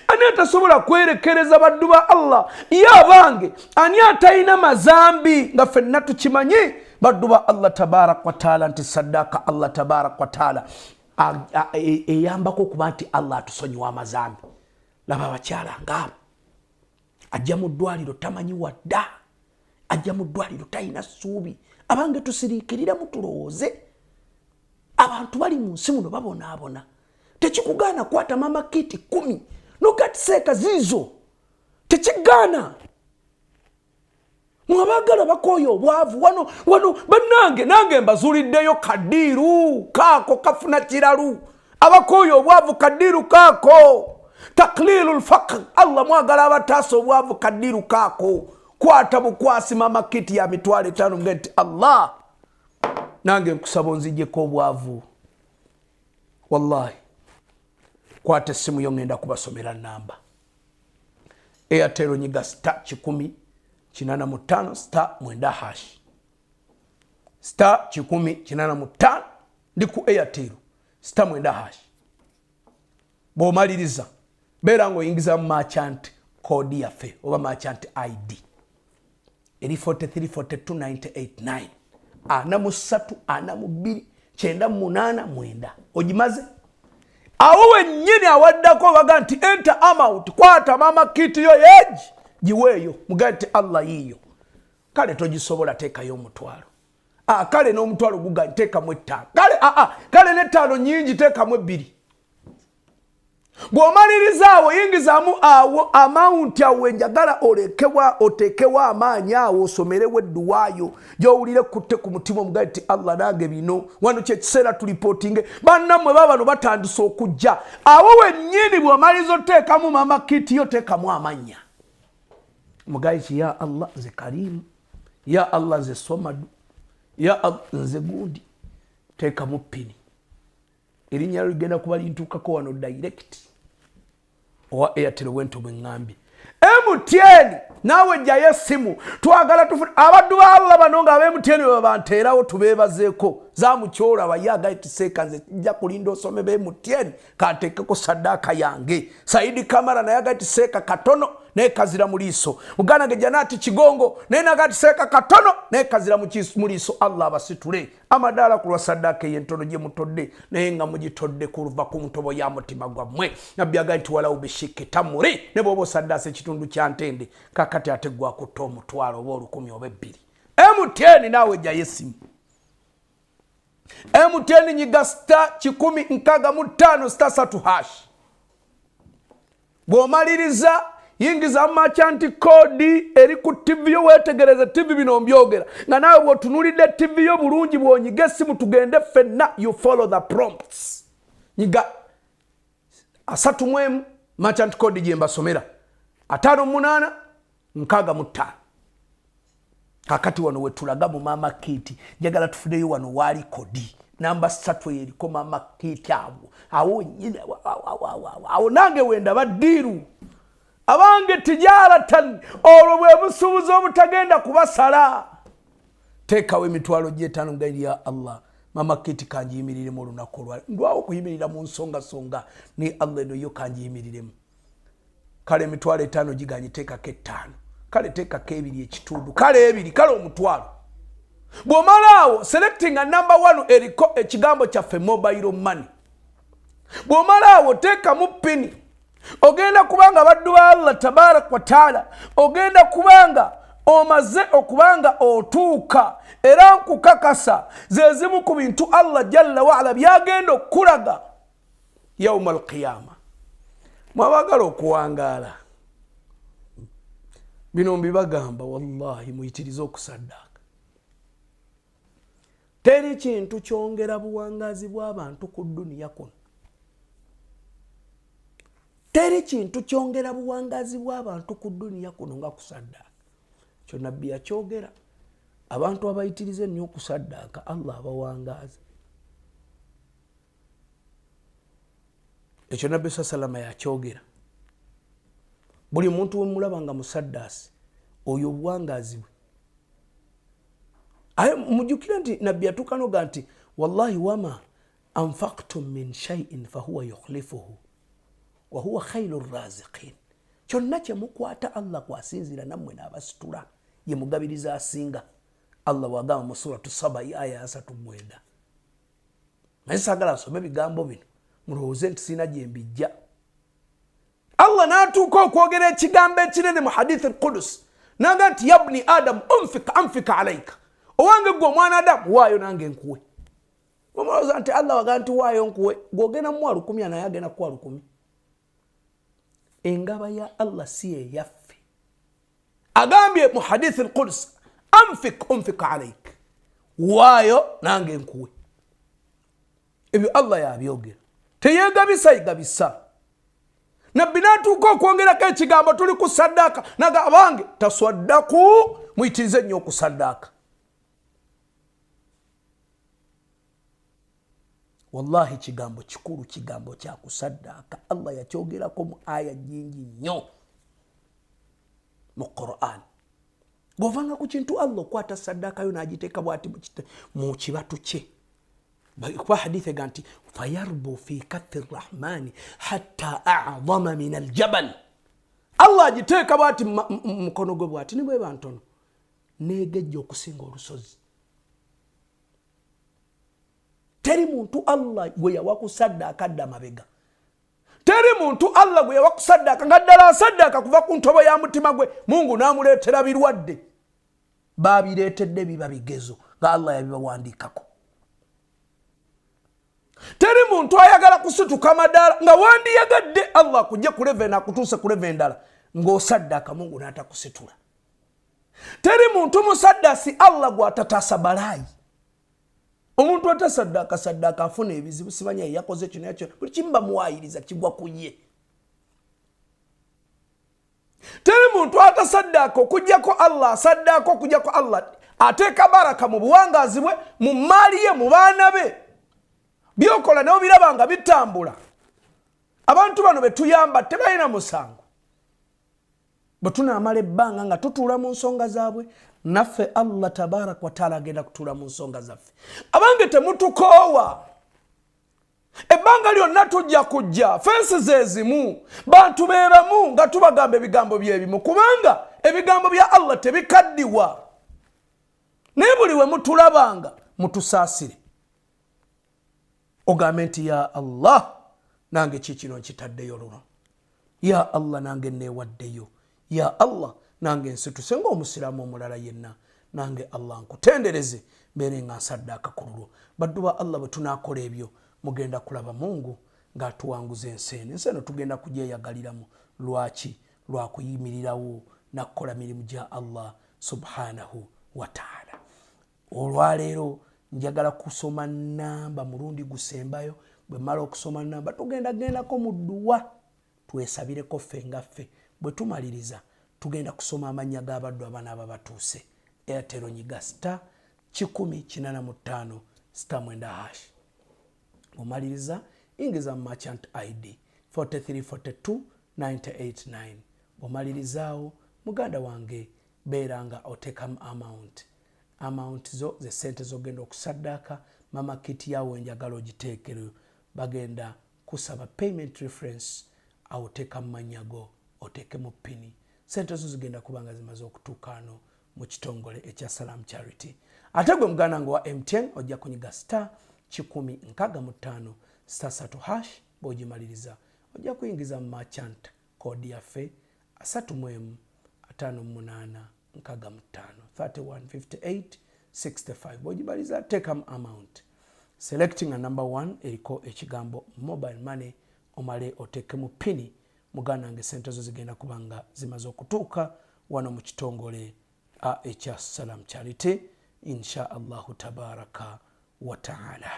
Ani atasobola kwerekereza baddu ba Allah? Ye abange, ani atalina mazambi nga ffenna tukimanyi baddu ba Allah tabarak wa taala nti saddaaka Allah tabarak wa taala eyambako okuba nti Allah atusonyiwa amazambi. Laba abakyala ngaabo, ajja mu ddwaliro tamanyi wadda, ajja mu ddwaliro talina ssuubi. Abange tusiriikiriramu tulowooze, abantu bali mu nsi muno babonaabona. Tekikugaana kwata Mama Kit 10 n'okatiseeka ziizo, tekigaana. Mwabagala bakoyo obwavu wano bannange mbazuuliddeyo kadiiru kaako kafuna kiralu. Abakoyo obwavu kadiiru kaako, taklilul faqr. Allah mwagala abataasa obwavu kadiiru kaako. Kwata bukwasi Mama Kit ya mitwalo 5 ngeti Allah nange nkusaba onzijjeko obwavu. Wallahi kwata essimu yo ngenda kubasomera namba. Airtel nyiga *10 85 *9#. *10 85 ndi ku Airtel *9#. Bw'omaliriza beera ng'oyingiza mu merchant code yaffe oba merchant ID eri 434298 434298 ogimaze. Awo wennyini awaddako baga nti enter amount, kwata Mama Kit yo yeji giweeyo mugati Allah yiyo. Kale togisobola teekayo omutwalo. Kale n'omutwalo guga teekamu 5. Kale ne 5 nyingi teekamu 2. Bw'omaliriza awo yingizaamu awo amount awo enjagala otekewa amaanyi awo osomerewo edduwaayo gy'owulire kutte ku mutima omugati Allah nange bino wano kyekiseera tulipotinge bannammwe babano batandise okujja. Awo wennyini bw'omaliriza oteekamu Mama Kit yo teekamu amannya. Mugaiti ya Allah nze Karimu, ya Allah nze Somadu, ya Allah nze Gundi, teekamu pini. Erinnya ligenda kuba lintuukako wano direct owa Airtel wento bw'eŋŋambye. MTN naawe jjayo essimu twagala tufune abaddu ba Allah bano nga MTN bwe banteerawo tubeebazeeko zaamukyola bayagayiti seeka nze kijja kulinda osome be MTN kanteekeko saddaaka yange. Saidi Kamara naye agayiti seeka katono naye kazira mu liiso. Muganda ge Janati Kigongo naye nagayiti seeka katono naye kazira mu liiso. Allah abasitule amadaala ku lwa saddaaka y'entono gye mutodde naye nga mugitodde kuva ku ntobo ya mutima gwammwe. Nabbi agayiti walawu bishiki tamuri ne bw'oba osaddaasa ekitundu kya ntende kakati ate gwakutta omutwalo oba 10 oba 2. MTN naawe jjayo essimu. MTN nyiga *105*3#. bw'omaliriza yingiza merchant code eri ku TV yo wetegereze TV bino mbyogera nga nawe bw'otunulidde TV yo bulungi bw'onyiga essimu tugende ffenna you follow the prompts nyiga 3 merchant code gye mbasomera 5865 kakati wano wetulaga mu mama kiti njagala tufudeyo wano wali kodi namba 3 eriko mama kiti awo nyine awo nange wenda badiru abange tijaratan olwo bwe busubuzo obutagenda kubasala tekawe emitwalo gy'etaano ngairi ya Allah mama kiti kanjiyimirire mu lunaku lwa ndwawo kuyimirira mu nsonga ni Allah eno yo kanjiyimiriremu kale emitwalo 5 giganye tekako 5 kale tekako 2 ekitundu kale 2 kale omutwalo bw'omalaawo selecting a number 1 eriko ekigambo kyaffe mobile money bw'omalaawo tekamu pini ogenda kubanga baddu ba Allah tabarak wa taala ogenda kubanga omaze okubanga otuuka era nkukakasa zezimu ku bintu Allah jalla wa ala byagenda okulaga yauma alqiyama mwabagala okuwangaala bino mbibagamba wallahi muyitirize okusaddaka teri kintu kyongera buwangazi bw'abantu ku duniya kuno teri kintu kyongera buwangazi bw'abantu ku duniya kuno nga kusaddaka kyo nabbi yakyogera abantu abayitirize nnyo okusaddaka Allah abawangaza ekyo nabbi salama yakyogera buli muntu wemulaba nga musaddasi oyo obuwangazi bwe mujukira nti nabbi yatukanoga nti wallahi wama anfaqtum min shay'in fahuwa yukhlifuhu wa huwa khairu raziqin kyonna kye mukwata Allah kwasinzira nammwe n'abasitula ye mugabiriza asinga Allah wagamba mu suratu Saba aya 39 naye sagala asome ebigambo bino mulowooze nti sina gye mbijja Allah n'atuuka okwogera ekigambo ekinene mu hadith al-Qudus naga nti yabni adam anfika alayka owange gwe omwana Adamu waayo nange nkuwe omulowooza nti Allah wagamba nti waayo nkuwe gwogenda mu 10,000 naye agenda ku 10,000 engaba ya Allah si eyaffe agambye mu hadith al-Qudus anfik alayk waayo nange nkuwe ebyo Allah yabyogera teyegabisa igabisa nabbi n'atuuka okwongerako ekigambo tuli ku saddaka naga abange taswaddaku muyitirize nnyo okusaddaka wallahi kigambo kikulu kigambo kya kusaddaka Allah yakyogerako mu aya nyingi nnyo mu Qur'an govanga ku kintu Allah kwata saddaka yo n'agiteeka bwati mu kibatu kye kwa hadithi ganti fayarbu fi kathi rahmani hatta a'zama min aljabal Allah agiteeka bwati mukono gwe bwati ni bwe bantono negejja okusinga olusozi teri muntu Allah gwe yawakusaddaka adda mabega teri muntu Allah gwe yawakusaddaka ngaddala saddaka kuva ku ntobo ya mutima gwe Mungu n'amuleetera birwadde babireetedde biba bigezo nga Allah yabibawandiikako teri muntu ayagala kusituka madala nga wandiyagadde Allah kujja ku level nakutuuse ku level endala ng'osaddaka Mungu n'atakusitula teri muntu musaddasi Allah gw'atatasa balayi omuntu atasaddaka saddaka afuna ebizibu sibanya yakoze kino yakyo buli kimba muwayiriza kigwa ku ye teri muntu atasaddaka okujjako Allah saddaka okujjako Allah ateeka baraka mu buwangazi bwe mu maali ye mu baana be byokola nabo biraba nga bitambula abantu bano betuyamba tebalina musango bwe tunaamala ebbanga nga tutuula mu nsonga zaabwe naffe Allah tabarak wa taala agenda kutuula mu nsonga zaffe abange temutukoowa ebbanga lyonna tujja kujja fensi zezimu bantu beeramu nga tubagamba ebigambo byebimu kubanga ebigambo bya Allah tebikaddiwa naye buli we mutulabanga mutusaasire ogambe nti ya Allah nange kikino nkitaddeyo luno ya Allah nange neewaddeyo ya Allah nange nsituse ng'omusiraamu omulala yenna nange Allah nkutendereze mbeere nga nsaddaka ku lulwo baddu ba Allah bwe tunaakola ebyo mugenda kulaba Mungu ng'atuwanguza ensi eno tugenda kugyeyagaliramu lwaki lwakuyimirirawo nakukola mirimu gya Allah subhanahu wa ta'ala. Olwaleero njagala kusoma namba mulundi gusembayo, bwe mala okusoma namba tugendagendako mu dduwa twesabireko ffe nga ffe. Bwe tumaliriza tugenda kusoma amannya g'abaddu abanaaba batuuse. Airtel nyiga *185*9#. Omaliriza ingiza merchant ID 4342989. Omalirizaawo muganda wange beeranga otekamu amount zo ze sente zogenda okusaddaaka mama kiti yawe njagala ogiteekero bagenda kusaba payment reference awo otekamu manyago otekemu pini sente zo zigenda kubanga zimaze okutuukaano mu kitongole ekya Salam Charity. Ate gwe muganda wange wa MTN ojja kunyiga *165*3#. bw'ogimaliriza ojja kuyingiza mu merchant code yaffe 315865 bw'ogimaliza tekamu amount selecting a number 1 eriko ekigambo mobile money omale otekemu pini muganda wange sente zo zigenda kubanga zimaze okutuuka wano mu kitongole ekya Salam Charity insha Allahu tabaraka wa ta'ala.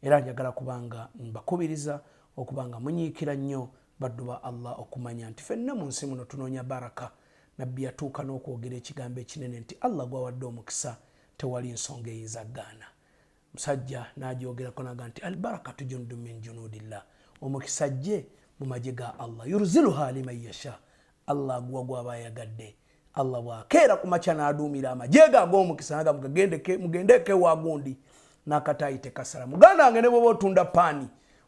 Era njagala kubanga mbakubiriza okubanga munyiikira nnyo baddu ba Allah okumanya nti ffenna mu nsi muno tunoonya baraka. Nabbi yatuuka n'okwogera ekigambo ekinene nti Allah gwawadde omukisa tewali nsonga eyizaggaana. Musajja n'agyogerako naga nti albarakatu jundun min junudillah, omukisa gye mu magye ga Allah, yurziluha liman yasha, Allah aguwa gw'aba ayagadde. Allah bwakeera ku makya n'aduumira amagye ge ag'omukisa naga mugendeke wagundi n'akataayi tekasala. Muganda wange ne bw'oba otunda paani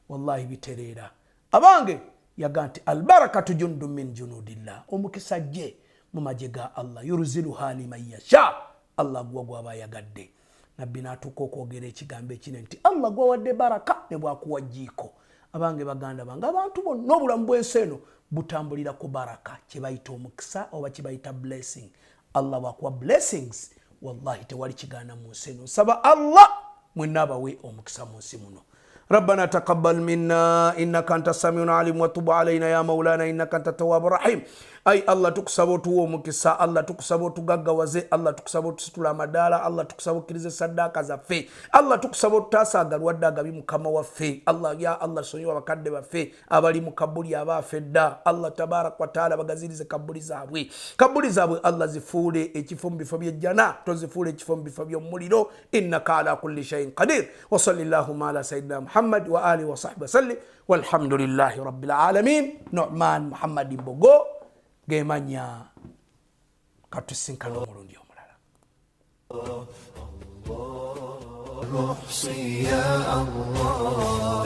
wallahi bitereera. Abange yaga nti albarakatu jundun min junudillah, omukisa gye mu magye ga Allah, yurziluha liman yasha, Allah aguwa gw'aba ayagadde. Nabbi n'atuuka okwogera ekigambo ekinene nti Allah gwawadde baraka ne bwakuwa jjiiko. Abange baganda bange abantu bonna obulamu bw'ensi eno butambulira ku baraka, kye bayita omukisa oba kye bayita blessing. Allah bwakuwa blessings wallahi tewali kigaana mu nsi eno. Saba Allah mwenna abawe omukisa mu nsi muno. ربنا تقبل منا إنك أنت السميع العليم وتب علينا يا مولانا إنك أنت التواب الرحيم. أي الله تكسبو تو مكسا، الله تكسبو تغاغا وزي، الله تكسبو تستولا مدالا، الله تكسبو كريز صداقة زفي، الله تكسبو تاسا غلودا غبي مكما وفي، الله يا الله سنيو وكاد وفي، أبالي مكبولي أبا فدا، الله تبارك وتعالى بغزيري زكبولي زابوي، كبولي زابوي الله زفولي اتفهم بفبي الجنة، تزفولي اتفهم بفبي موليدو، إنك على كل شيء قدير. وصلى اللهم على سيدنا محمد وآله وصحبه وسلم والحمد لله رب العالمين. نعمان محمد بوغو gemanya katusinkana omulundi omulala. Allah